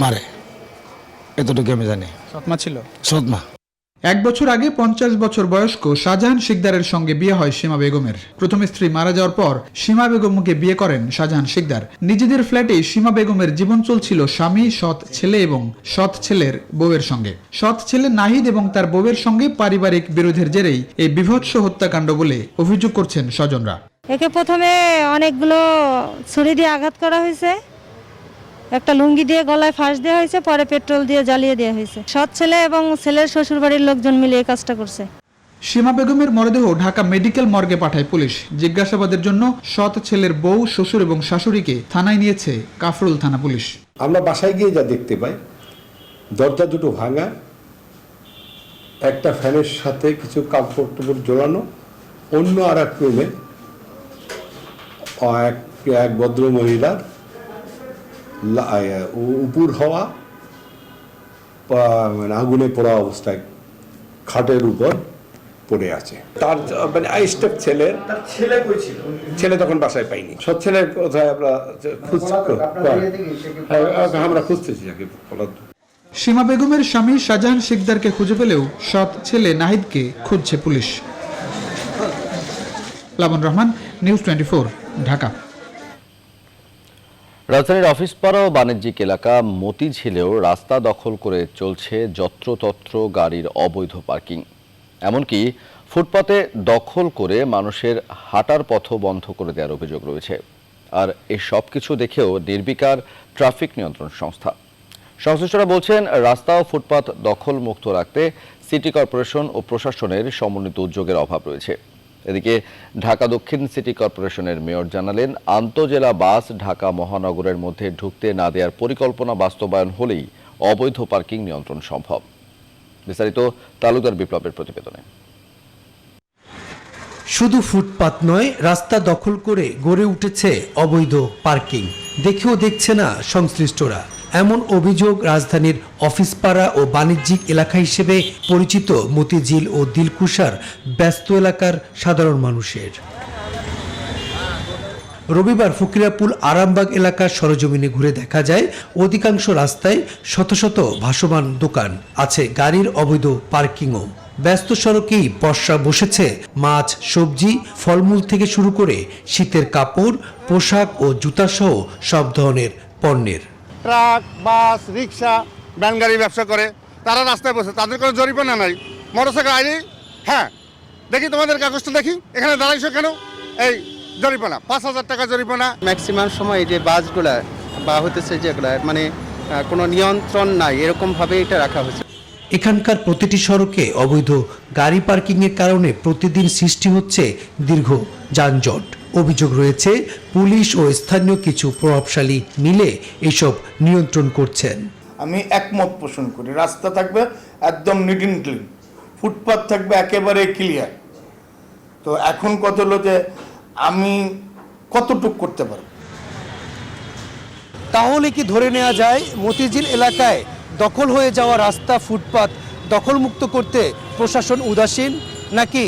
মারে, এতটুকু আমি জানি। সৎমা ছিল? সৎমা। 1 বছর আগে 50 বছর বয়স্ক শাহজাহান শিকদারের সঙ্গে বিয়ে হয় সীমা বেগমের। প্রথম স্ত্রী মারা যাওয়ার পর সীমা বেগমকে বিয়ে করেন শাহজাহান শিকদার। নিজেদের ফ্ল্যাটেই সীমা বেগমের জীবন চলছিল স্বামী, সৎ ছেলে এবং সৎ ছেলের বউয়ের সঙ্গে। সৎ ছেলে নাহিদ এবং তার বউয়ের সঙ্গে পারিবারিক বিরোধের জেরেই এই বীভৎস হত্যাকাণ্ড বলে অভিযোগ করছেন স্বজনরা। একে প্রথমে অনেকগুলো ছুরি দিয়ে আঘাত করা হয়েছে, একটা লুঙ্গি দিয়ে গলায় ফাঁস দেওয়া হয়েছে, পরে পেট্রোল দিয়ে জ্বালিয়ে দেওয়া হয়েছে। সৎ ছেলে এবং ছেলের শ্বশুরবাড়ির লোকজন মিলে এই কাজটা করছে। সীমা বেগমের মরদেহ ঢাকা মেডিকেল মর্গে পাঠায় পুলিশ। জিজ্ঞাসাবাদের জন্য সৎ ছেলের বউ, শ্বশুর এবং শাশুড়িকে থানায় নিয়েছে কাফরুল থানা পুলিশ। আমরা বাসায় গিয়ে যা দেখতে পাই, দরজা দুটো ভাঙা, একটা ফ্যানের সাথে কিছু কাপড় টাপড় ঝোলানো, অন্য আর এক রুমে এক ভদ্র মহিলার উপুর হওয়া মানে আগুনে পোড়া অবস্থায় খাটের উপর পড়ে আছে। তার মানে স্টেপ ছেলের ছেলে তখন বাসায় পাইনি। সৎ ছেলের কোথায় আমরা খুঁজতেছি। সীমা বেগমের স্বামী শাহজাহান শিকদারকে খুঁজে পেলেও সৎ ছেলে নাহিদকে খুঁজছে পুলিশ। লাবন রহমান, নিউজ 24, ঢাকা। রাজধানীর অফিসপাড়া ও বাণিজ্যিক এলাকা মতিঝিলেও রাস্তা দখল করে চলছে যত্রতত্র গাড়ির অবৈধ পার্কিং। এমনকি ফুটপাতে দখল করে মানুষের হাঁটার পথও বন্ধ করে দেওয়ার অভিযোগ রয়েছে। আর এই সব কিছু দেখেও নির্বিকার ট্রাফিক নিয়ন্ত্রণ সংস্থা। সংশ্লিষ্টরা বলছেন, রাস্তা ও ফুটপাত দখল মুক্ত রাখতে সিটি কর্পোরেশন ও প্রশাসনের সমন্বিত উদ্যোগের অভাব রয়েছে। এদিকে ঢাকা দক্ষিণ সিটি কর্পোরেশনের মেয়র জানালেন, আন্তজেলা বাস ঢাকা মহানগরের মধ্যে ঢুকতে না দেওয়ার পরিকল্পনা বাস্তবায়ন হলেই অবৈধ পার্কিং নিয়ন্ত্রণ সম্ভব। বিস্তারিত তালুকদার বিপ্লবের প্রতিবেদনে। শুধু ফুটপাত নয়, রাস্তা দখল করে গড়ে উঠেছে অবৈধ পার্কিং। দেখেও দেখছে না সংশ্লিষ্টরা। এমন অভিযোগ রাজধানীর অফিসপাড়া ও বাণিজ্যিক এলাকা হিসেবে পরিচিত মতিঝিল ও দিলকুশার ব্যস্ত এলাকার সাধারণ মানুষের। রবিবার ফকিরাপুল আরামবাগ এলাকার সরজমিনে ঘুরে দেখা যায়, অধিকাংশ রাস্তায় শত শত ভাসমান দোকান আছে, গাড়ির অবৈধ পার্কিংও। ব্যস্ত সড়কেই পসরা বসেছে মাছ, সবজি, ফলমূল থেকে শুরু করে শীতের কাপড়, পোশাক ও জুতাসহ সব ধরনের পণ্যের। ট্রাক, বাস, রিক্সা, ভ্যান গাড়ি ব্যবসা করে তারা রাস্তায় বসে, তাদের কোনো জরিমানা নাই। মোটরসাইকেল আইনি, হ্যাঁ দেখি তোমাদের কাগজটা দেখি, এখানে দাঁড়াইছো কেন, এই জরিমানা 5,000 টাকা জরিমানা। ম্যাক্সিমাম সময় যে বাসগুলা বা হতেছে যেগুলা মানে কোনো নিয়ন্ত্রণ নাই, এরকমভাবে এটা রাখা হয়েছে। এখানকার প্রতিটি সড়কে অবৈধ গাড়ি পার্কিংয়ের কারণে প্রতিদিন সৃষ্টি হচ্ছে দীর্ঘ যানজট। অভিযোগ রয়েছে, পুলিশ ও স্থানীয় কিছু প্রভাবশালী মিলে এসব নিয়ন্ত্রণ করছেন। আমি একমত পোষণ করি, রাস্তা থাকবে একদম নিট অ্যান্ড ক্লিন, ফুটপাথ থাকবে একেবারে ক্লিয়ার। তো এখন কত হলো যে আমি কতটুক করতে পারব। তাহলে কি ধরে নেওয়া যায় মতিঝিল এলাকায় দখল হয়ে যাওয়া রাস্তা, ফুটপাত দখলমুক্ত করতে প্রশাসন উদাসীন, নাকি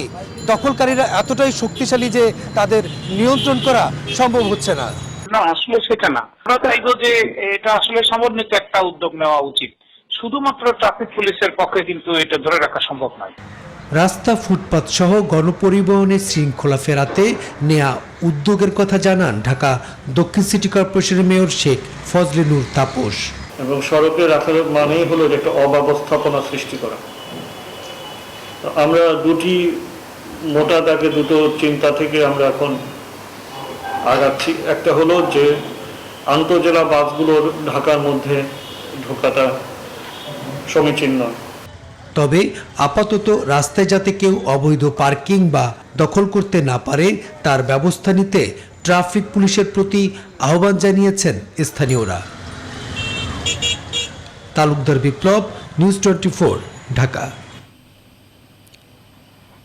দখলকারীরা এতটাই শক্তিশালী যে তাদের নিয়ন্ত্রণ করা সম্ভব হচ্ছে না? না, আসলে সেটা না। আমরা চাইবো যে এটা আসলে সমন্বিত একটা উদ্যোগ নেওয়া উচিত। শুধুমাত্র ট্রাফিক পুলিশের পক্ষে কিন্তু এটা ধরে রাখা সম্ভব নয়। রাস্তা, ফুটপাত সহ গণপরিবহনের শৃঙ্খলা ফেরাতে নেয়া উদ্যোগের কথা জানান ঢাকা দক্ষিণ সিটি কর্পোরেশনের মেয়র শেখ ফজলে নূর তাপস। এবং সড়কে রাখার মানেই হলো একটা অব্যবস্থাপনা সৃষ্টি করা। আমরা দুটি মোটা দাগে দুটো চিন্তা থেকে আমরা এখন আগাচ্ছি। একটা হলো যে আন্তজেলা বাসগুলোর ঢাকার মধ্যে ঢোকাটা সমীচীন নয়। তবে আপাতত রাস্তায় যাতে কেউ অবৈধ পার্কিং বা দখল করতে না পারে তার ব্যবস্থা নিতে ট্রাফিক পুলিশের প্রতি আহ্বান জানিয়েছেন স্থানীয়রা। তালুকদার বিপ্লব, নিউজ 24, ঢাকা।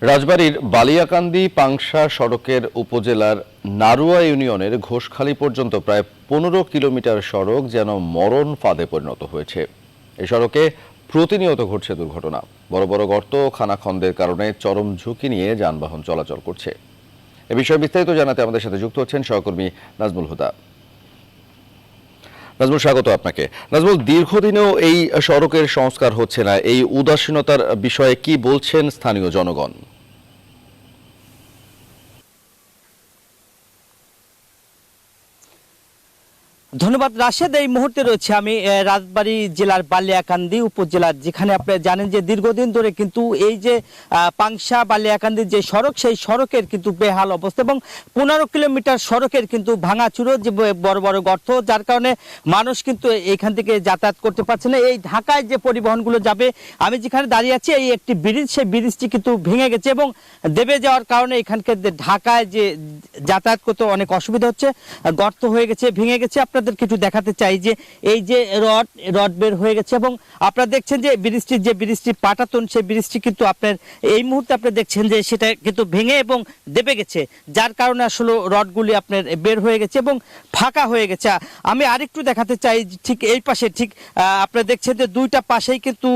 রাজবাড়ীর বালিয়াকান্দি পাংশা সড়কের উপজেলার নারুয়া ইউনিয়নের ঘোষখালী পর্যন্ত প্রায় 15 কিলোমিটার সড়ক যেন মরণ ফাঁদে পরিণত হয়েছে। এই সড়কে প্রতিনিয়ত ঘটছে দুর্ঘটনা। বড় বড় গর্ত ও খানাখন্দের কারণে চরম ঝুঁকি নিয়ে যানবাহন চলাচল করছে। এ বিষয়ে বিস্তারিত জানাতে আমাদের সাথে যুক্ত হচ্ছেন সহকর্মী নাজমুল হুদা। নাজমুল, স্বাগত আপনাকে। নাজমুল, দীর্ঘদিনেও এই সড়কের সংস্কার হচ্ছে না, এই উদাসীনতার বিষয়ে কি বলছেন স্থানীয় জনগণ? ধন্যবাদ রাশেদ। এই মুহূর্তে রয়েছে আমি রাজবাড়ী জেলার বালিয়াকান্দি উপজেলার, যেখানে আপনারা জানেন যে দীর্ঘদিন ধরে কিন্তু এই যে পাংশা বালিয়াকান্দির যে সড়ক, সেই সড়কের কিন্তু বেহাল অবস্থা এবং 15 কিলোমিটার সড়কের কিন্তু ভাঙাচুরো, যে বড় বড় গর্ত, যার কারণে মানুষ কিন্তু এইখান থেকে যাতায়াত করতে পারছে না। এই ঢাকায় যে পরিবহনগুলো যাবে, আমি যেখানে দাঁড়িয়ে আছি এই একটি ব্রিজ, সেই ব্রিজটি কিন্তু ভেঙে গেছে এবং দেবে যাওয়ার কারণে এখানকার ঢাকায় যে যাতায়াত করতে অনেক অসুবিধা হচ্ছে, গর্ত হয়ে গেছে, ভেঙে গেছে। আপনারা আপনাদেরকে একটু দেখাতে চাই যে এই যে রড বের হয়ে গেছে এবং আপনারা দেখছেন যে ব্রিজটি পাটাতন, সেই ব্রিজটি কিন্তু আপনার এই মুহূর্তে আপনি দেখছেন যে সেটা কিন্তু ভেঙে এবং দেবে গেছে, যার কারণে আসলে রডগুলি আপনার বের হয়ে গেছে এবং ফাঁকা হয়ে গেছে। আমি আরেকটু দেখাতে চাই, ঠিক এই পাশে ঠিক আপনারা দেখছেন যে দুইটা পাশেই কিন্তু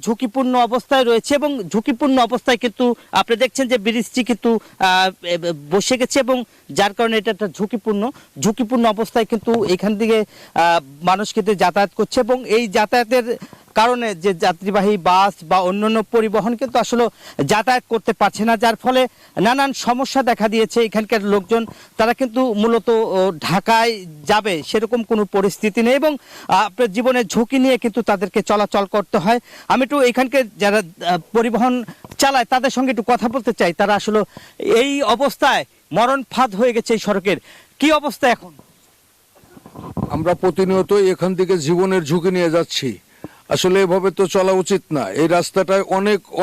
ঝুঁকিপূর্ণ অবস্থায় রয়েছে এবং ঝুঁকিপূর্ণ অবস্থায় কিন্তু আপনি দেখছেন যে ব্রিজটি কিন্তু বসে গেছে এবং যার কারণে এটা একটা ঝুঁকিপূর্ণ অবস্থায় কিন্তু এখান থেকে মানুষ কিন্তু যাতায়াত করছে এবং এই যাতায়াতের কারণে যে যাত্রীবাহী বাস বা অন্যান্য পরিবহন কিন্তু আসলে যাতায়াত করতে পারছে না, যার ফলে নানান সমস্যা দেখা দিয়েছে। এখানকার লোকজন তারা কিন্তু মূলত ঢাকায় যাবে সেরকম কোনো পরিস্থিতি নেই এবং আপনার জীবনের ঝুঁকি নিয়ে কিন্তু তাদেরকে চলাচল করতে হয়। আমি একটু এখানকার যারা পরিবহন চালায় তাদের সঙ্গে একটু কথা বলতে চাই। তারা আসলে এই অবস্থায় মরণ ফাঁদ হয়ে গেছে এই সড়কের, কি অবস্থা এখন? আমরা প্রতিনিয়ত এখান থেকে জীবনের ঝুঁকি নিয়ে যাচ্ছি। আসলে এভাবে তো চলা উচিত না। এই রাস্তাটায়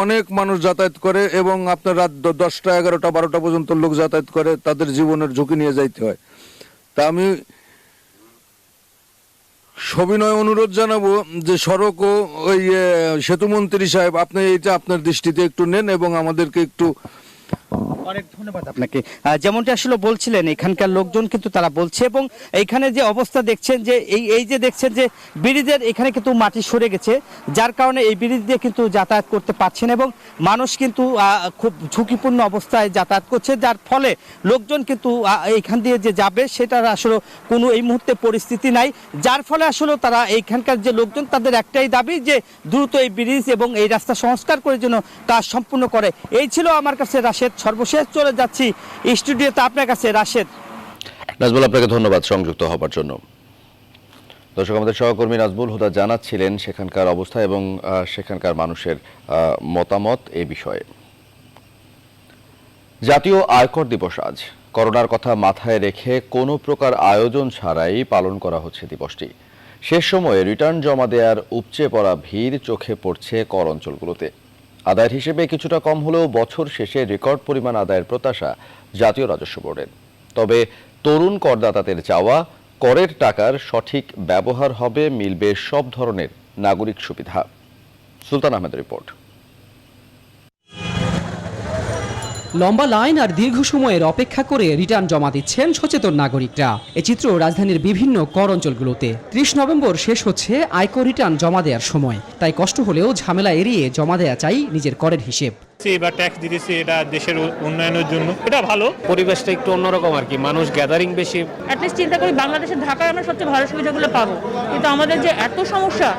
অনেক মানুষ যাতায়াত করে এবং আপনার রাত 10টা 11টা 12টা পর্যন্ত লোক যাতায়াত করে, তাদের জীবনের ঝুঁকি নিয়ে যাইতে হয়। তা আমি সবিনয় অনুরোধ জানাবো যে সড়ক ও ওই সেতুমন্ত্রী সাহেব, আপনি এটা আপনার দৃষ্টিতে একটু নেন এবং আমাদেরকে একটু। অনেক ধন্যবাদ আপনাকে। যেমনটা আসলে বলছিলেন এখানকার লোকজন কিন্তু তারা বলছে এবং এইখানে যে অবস্থা দেখছেন যে এই যে দেখছেন যে ব্রিজের এখানে কিন্তু মাটি সরে গেছে, যার কারণে এই ব্রিজ দিয়ে কিন্তু যাতায়াত করতে পারছেন এবং মানুষ কিন্তু খুব ঝুঁকিপূর্ণ অবস্থায় যাতায়াত করছে, যার ফলে লোকজন কিন্তু এইখান দিয়ে যে যাবে সেটার আসলে কোনো এই মুহূর্তে পরিস্থিতি নাই, যার ফলে আসলে তারা এইখানকার যে লোকজন তাদের একটাই দাবি যে দ্রুত এই ব্রিজ এবং এই রাস্তা সংস্কার করে যেন কাজ সম্পূর্ণ করে। এই ছিল আমার কাছে রাশেদ। সর্বশেষ চলে যাচ্ছি স্টুডিওতে আপনার কাছে রাশেদ। নাজমুল, আপনাকে ধন্যবাদ সংযুক্ত হবার জন্য। দর্শক, আমাদের সহকর্মী নাজমুল হুদা জানাচ্ছিলেন সেখানকার অবস্থা এবং সেখানকার মানুষের মতামত এ বিষয়ে। জাতীয় আয়কর দিবস আজ। করোনার কথা মাথায় রেখে কোনো প্রকার আয়োজন ছাড়াই পালন করা হচ্ছে দিবসটি। শেষ সময়ে রিটার্ন জমা দেওয়ার উপচে পড়া ভিড় চোখে পড়ছে কর অঞ্চলগুলোতে। আদায়ের হিসেবে কিছুটা কম হলেও বছর শেষে রেকর্ড পরিমাণ আদায়ের প্রত্যাশা জাতীয় রাজস্ব বোর্ডের। তবে তরুণ করদাতাদের চাওয়া করের টাকার সঠিক ব্যবহার হবে, মিলবে সব ধরনের নাগরিক সুবিধা। সুলতান আহমেদের রিপোর্ট। লম্বা লাইন আর দীর্ঘ সময়ের অপেক্ষা করে রিটার্ন জমা দিচ্ছেন সচেতন নাগরিকরা। এ চিত্র রাজধানীর বিভিন্ন কর অঞ্চলগুলোতে। 30 নভেম্বর শেষ হচ্ছে আয়কর রিটার্ন জমা দেওয়ার সময়, তাই কষ্ট হলেও ঝামেলা এড়িয়ে জমা দেওয়া চাই নিজের করের হিসেব। এবার ট্যাক্স দিতেছি, এটা দেশের উন্নয়নের জন্য এটা ভালো। পরিবেশটা একটু অন্যরকম আর কি, মানুষ গ্যাদারিং বেশি। অ্যাটলিস্ট চিন্তা করি বাংলাদেশের ঢাকায় আমরা সবচেয়ে ভালো সুবিধাগুলো পাবো, কিন্তু আমাদের যে এত সমস্যা।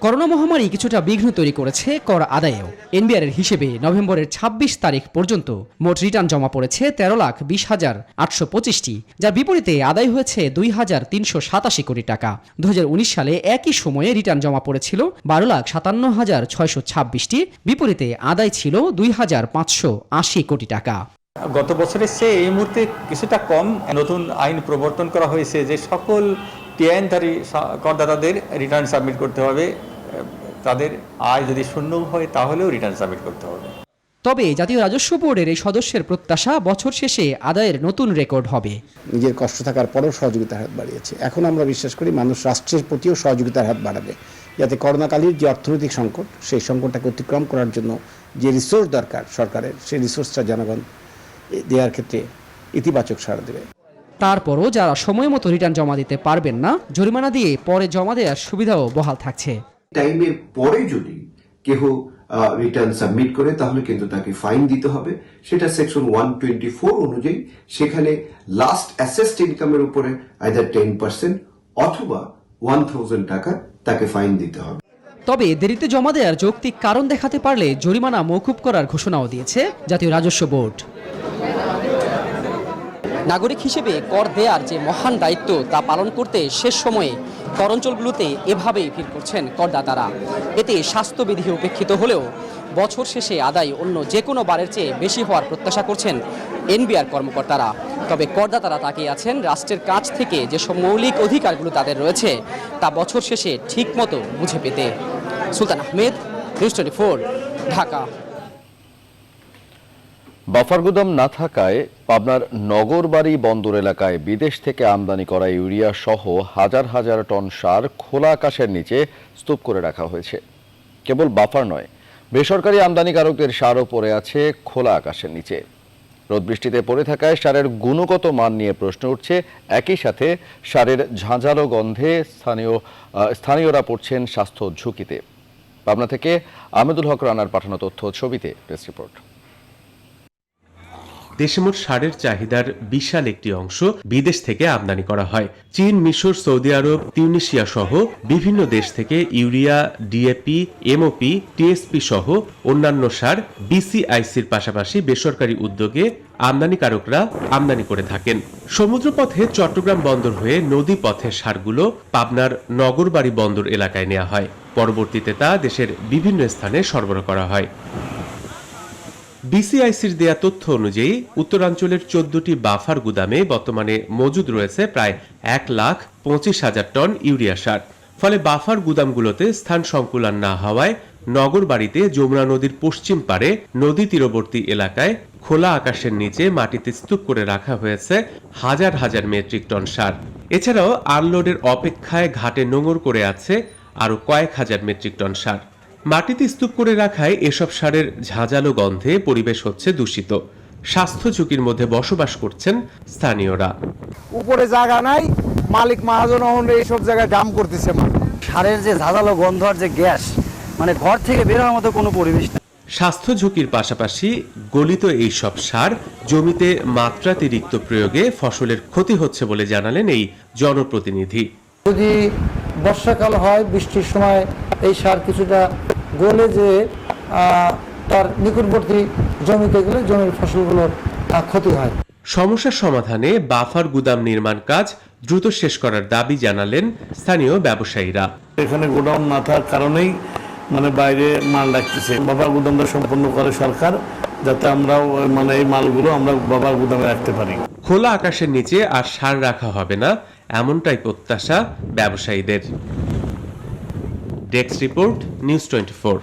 করোনা মহামারী কিছুটা বিঘ্ন তৈরি করেছে কর আদায়েও। এনবিআর এর হিসেবে নভেম্বরের 26 তারিখ পর্যন্ত মোট রিটার্ন জমা পড়েছে 13,20,825টি, যার বিপরীতে আদায় হয়েছে 2,387 কোটি টাকা। 2019 সালে একই সময়ে রিটার্ন জমা পড়েছিল 12,57,626টি, বিপরীতে আদায় ছিল 2,580 কোটি টাকা। গত বছরের চেয়ে এই মুহূর্তে কিছুটা কম। নতুন আইন প্রবর্তন করা হয়েছে যে সকল টিআইনধারী করদাতাদের রিটার্ন সাবমিট করতে হবে, তাদের আয় যদি শূন্য হয় তাহলেও রিটার্ন সাবমিট করতে হবে। তবে জাতীয় রাজস্ব বোর্ডের এই সদস্যের প্রত্যাশা বছর শেষে আদায়ের নতুন রেকর্ড হবে। নিজের কষ্ট থাকার পরেও সহযোগিতার হাত বাড়িয়েছে। এখন আমরা বিশ্বাস করি মানুষ রাষ্ট্রের প্রতিও সহযোগিতার হাত বাড়াবে, যাতে করোনাকালীন যে অর্থনৈতিক সংকট, সেই সংকটটাকে অতিক্রম করার জন্য যে রিসোর্স দরকার সরকারের, সেই রিসোর্সটা জনগণ দেওয়ার ক্ষেত্রে ইতিবাচক সাড়া দেবে। তারপরও যারা সময় মতো রিটার্ন জমা দিতে পারবেন না, জরিমানা দিয়ে পরে জমা দেওয়ার সুবিধাও বহাল থাকছে। টাইমের পরে যদি কেউ রিটার্ন সাবমিট করে তাহলে কিন্তু তাকে ফাইন দিতে হবে। সেটা সেকশন 124 অনুযায়ী সেখানে লাস্ট অ্যাসেসড ইনকামের উপরে আইদার 10% অথবা 1,000 টাকা তাকে ফাইন দিতে হবে। তবে দেরিতে জমা দেওয়ার যৌক্তিক কারণ দেখাতে পারলে জরিমানা মওকুফ করার ঘোষণাও দিয়েছে জাতীয় রাজস্ব বোর্ড। নাগরিক হিসেবে কর দেওয়ার যে মহান দায়িত্ব তা পালন করতে শেষ সময়ে কর অঞ্চলগুলোতে এভাবেই ভিড় করছেন করদাতারা। এতে স্বাস্থ্যবিধি উপেক্ষিত হলেও বছর শেষে আদায় অন্য যে কোনো বারের চেয়ে বেশি হওয়ার প্রত্যাশা করছেন এনবিআর কর্মকর্তারা। তবে করদাতারা তাকিয়ে আছেন রাষ্ট্রের কাছ থেকে যেসব মৌলিক অধিকারগুলো তাদের রয়েছে তা বছর শেষে ঠিকমতো বুঝে পেতে। সুলতান আহমেদ, নিউজ 24, ঢাকা। বাফার গুদাম না থাকায় পাবনার নগরবাড়ি বন্দর এলাকায় বিদেশ থেকে আমদানি করা ইউরিয়া সহ হাজার হাজার টন সার খোলা আকাশের নিচে স্তূপ করে রাখা হয়েছে। কেবল বাফার নয়, বেসরকারি আমদানিকারকদের সারও পড়ে আছে খোলা আকাশের নিচে। রোদ বৃষ্টিতে পড়ে থাকায় সারের গুণগত মান নিয়ে প্রশ্ন উঠছে। একই সাথে সারের ঝাঁঝালো গন্ধে স্থানীয়রা পড়ছেন স্বাস্থ্য ঝুঁকিতে। পাবনা থেকে আহমেদুল হক রানার পাঠানো তথ্য ছবিতে প্রেস রিপোর্ট। দেশে মোট সারের চাহিদার বিশাল একটি অংশ বিদেশ থেকে আমদানি করা হয়। চীন, মিশর, সৌদি আরব, তিউনিসিয়া সহ বিভিন্ন দেশ থেকে ইউরিয়া, ডিএপি, এমওপি, টিএসপি সহ অন্যান্য সার বিসিআইসির পাশাপাশি বেসরকারি উদ্যোগে আমদানিকারকরা আমদানি করে থাকেন। সমুদ্রপথে চট্টগ্রাম বন্দর হয়ে নদী পথে সারগুলো পাবনার নগরবাড়ি বন্দর এলাকায় নেওয়া হয়। পরবর্তীতে তা দেশের বিভিন্ন স্থানে সরবরাহ করা হয়। বিসিআইসির দেয়া তথ্য অনুযায়ী উত্তরাঞ্চলের 14টি বাফার গুদামে বর্তমানে মজুদ রয়েছে প্রায় 1,25,000 টন ইউরিয়া সার। ফলে বাফার গুদামগুলোতে স্থান সংকুলান না হওয়ায় নগরবাড়িতে যমুনা নদীর পশ্চিম পারে নদী তীরবর্তী এলাকায় খোলা আকাশের নিচে মাটিতে স্তূপ করে রাখা হয়েছে হাজার হাজার মেট্রিক টন সার। এছাড়াও আনলোডের অপেক্ষায় ঘাটে নোঙর করে আছে আরও কয়েক হাজার মেট্রিক টন সার। মাটিতে স্তূপ করে রাখায় এসব সারের ঝাঁঝালো গন্ধে পরিবেশ হচ্ছে দূষিত। স্বাস্থ্য ঝুঁকির মধ্যে বসবাস করছেন স্থানীয়রা। উপরে জায়গা নাই, মালিক মহাজন এইসব জায়গায় দাম করতেছে। সারের যে ঝাঁঝালো গন্ধ আর যে গ্যাস, মানে ঘর থেকে বের হওয়ার মতো কোনো পরিবেশ নেই। স্বাস্থ্য ঝুঁকির পাশাপাশি গলিত এইসব সার জমিতে মাত্রাতিরিক্ত প্রয়োগে ফসলের ক্ষতি হচ্ছে বলে জানালেন এই জনপ্রতিনিধি। যদি বর্ষাকাল হয়, বৃষ্টির সময় এই সার কিছুটা গলে যে তার নিকটবর্তী জমিতে গেলে জমির ফসলগুলোর ক্ষতি হয়। সমস্যার সমাধানে বাফার গুদাম নির্মাণ কাজ দ্রুত শেষ করার দাবি জানালেন স্থানীয় ব্যবসায়ীরা। এখানে গোডাউন না থাকার কারণেই বাইরে মাল রাখতেছে। বাফার গুদামটা সম্পন্ন করে সরকার, যাতে আমরাও এই মালগুলো আমরা বাফার গুদামে রাখতে পারি। খোলা আকাশের নিচে আর সার রাখা হবে না, এমনটাই প্রত্যাশা ব্যবসায়ীদের। Desk report, news 24।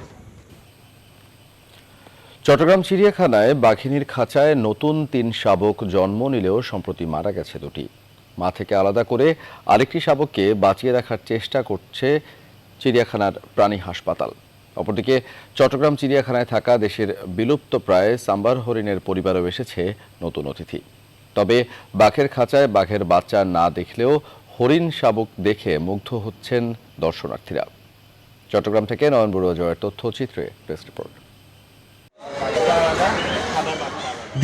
চট্টগ্রাম চিড়িয়াখানায় বাঘিনীর খাঁচায় নতুন 3 শাবক জন্ম নিলেও সম্প্রতি মারা গেছে 2টি। মা থেকে আলাদা করে আরেকটি শাবককে বাঁচিয়ে রাখার চেষ্টা করছে চিড়িয়াখানার প্রাণী হাসপাতাল। অপরদিকে চট্টগ্রাম চিড়িয়াখানায় থাকা দেশের বিলুপ্তপ্রায় সাম্বার হরিণের পরিবারও এসেছে নতুন অতিথি। তবে বাঘের খাঁচায় বাঘের বাচ্চা না দেখলেও হরিণ শাবক দেখে মুগ্ধ হচ্ছেন দর্শনার্থীরা। চট্টগ্রাম থেকে নয়ন বড়ুয়া জয়ের তথ্যচিত্রে প্রেস রিপোর্ট।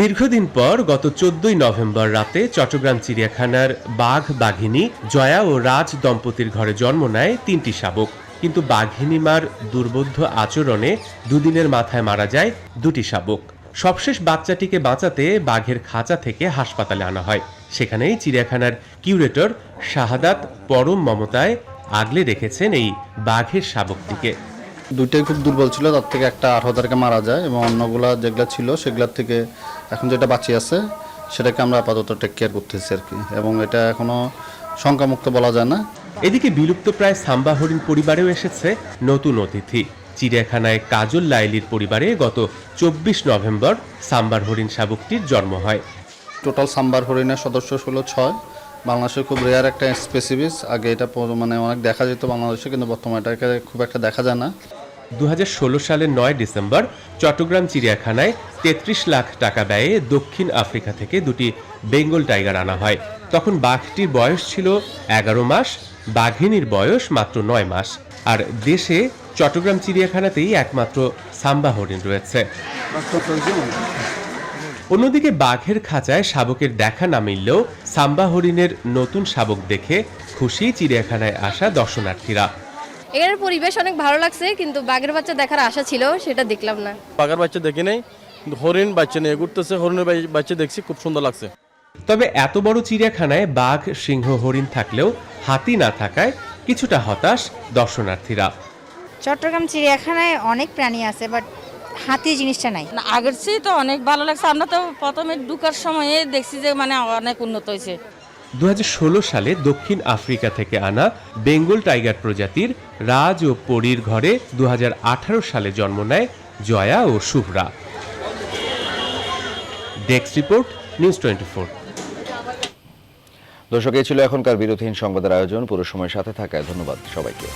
দীর্ঘদিন পর গত 14 নভেম্বর রাতে চট্টগ্রাম চিড়িয়াখানার বাঘ বাঘিনী জয়া ও রাজ দম্পতির ঘরে জন্ম নেয় 3টি শাবক। কিন্তু বাঘিনী মার দুর্বোধ্য আচরণে দুদিনের মাথায় মারা যায় 2টি শাবক। সবশেষ বাচ্চাটিকে বাঁচাতে বাঘের খাঁচা থেকে হাসপাতালে আনা হয়। সেখানেই চিড়িয়াখানার কিউরেটর শাহাদাত পরম মমতায় আগলে রেখেছেন এই বাঘের শাবকটিকে। দুইটাই খুব দুর্বল ছিল, তার থেকে একটা 18 তারিখে মারা যায় এবং অন্যগুলা যেগুলো ছিল সেগুলোর থেকে এখন যেটা বাঁচিয়ে আছে সেটাকে আমরা আপাতত টেক কেয়ার করতেছি আর কি, এবং এটা এখনো শঙ্কামুক্ত বলা যায় না। এদিকে বিলুপ্তপ্রায় সাম্বা হরিণ পরিবারেও এসেছে নতুন অতিথি। চিড়িয়াখানায় কাজল লাইলির পরিবারে গত 24 নভেম্বর সাম্বার হরিণ শাবকটির জন্ম হয়। টোটাল সাম্বার হরিণের সদস্য হলো 6। বাংলাদেশের খুব রেয়ার একটা স্পেসিফিস। আগে এটা অনেক দেখা যেত বাংলাদেশে, কিন্তু বর্তমানে এটাকে খুব একটা দেখা যায় না। 2016 সালের 9 ডিসেম্বর চট্টগ্রাম চিড়িয়াখানায় 33 লাখ টাকা ব্যয়ে দক্ষিণ আফ্রিকা থেকে 2টি বেঙ্গল টাইগার আনা হয়। তখন বাঘটির বয়স ছিল 11 মাস, বাঘিনীর বয়স মাত্র 9 মাস। আর দেশে চট্টগ্রাম চিড়িয়াখানাতেই একমাত্র সাম্বা হরিণ রয়েছে। অন্যদিকে বাঘের খাঁচায় শাবকের দেখা না মিললেও সাম্বা হরিণের নতুন শাবক দেখে খুশি চিড়িয়াখানায় আসা দর্শনার্থীরা। এর পরিবেশ অনেক ভালো লাগছে, কিন্তু বাঘের বাচ্চা দেখার আশা ছিল, সেটা দেখলাম না। বাঘের বাচ্চা দেখি নাই, কিন্তু হরিণ বাচ্চা নিয়ে ঘুরতেছে, হরিণের বাচ্চা দেখছি, খুব সুন্দর লাগছে। তবে এত বড় চিড়িয়াখানায় বাঘ, সিংহ, হরিণ থাকলেও হাতি না থাকায় কিছুটা হতাশ দর্শনার্থীরা। চট্টগ্রাম চিড়িয়াখানায় অনেক প্রাণী আছে, বাট হাতি জিনিসটা নাই। আগের চেয়ে তো অনেক ভালো লাগছে। আমরা তো প্রথমে ঢুকার সময়ে দেখছি যে অনেক উন্নত হয়েছে। 2016 সালে দক্ষিণ আফ্রিকা থেকে আনা বেঙ্গল টাইগার প্রজাতির রাজ ও পরীর ঘরে 2018 সালে জন্ম নেয় জয়া ও শুভ্রা। Desk report, news 24। দর্শক, এই ছিল এখনকার বিরতিহীন সংবাদের আয়োজন। পুরো সময় সাথে থাকায় ধন্যবাদ সবাইকে।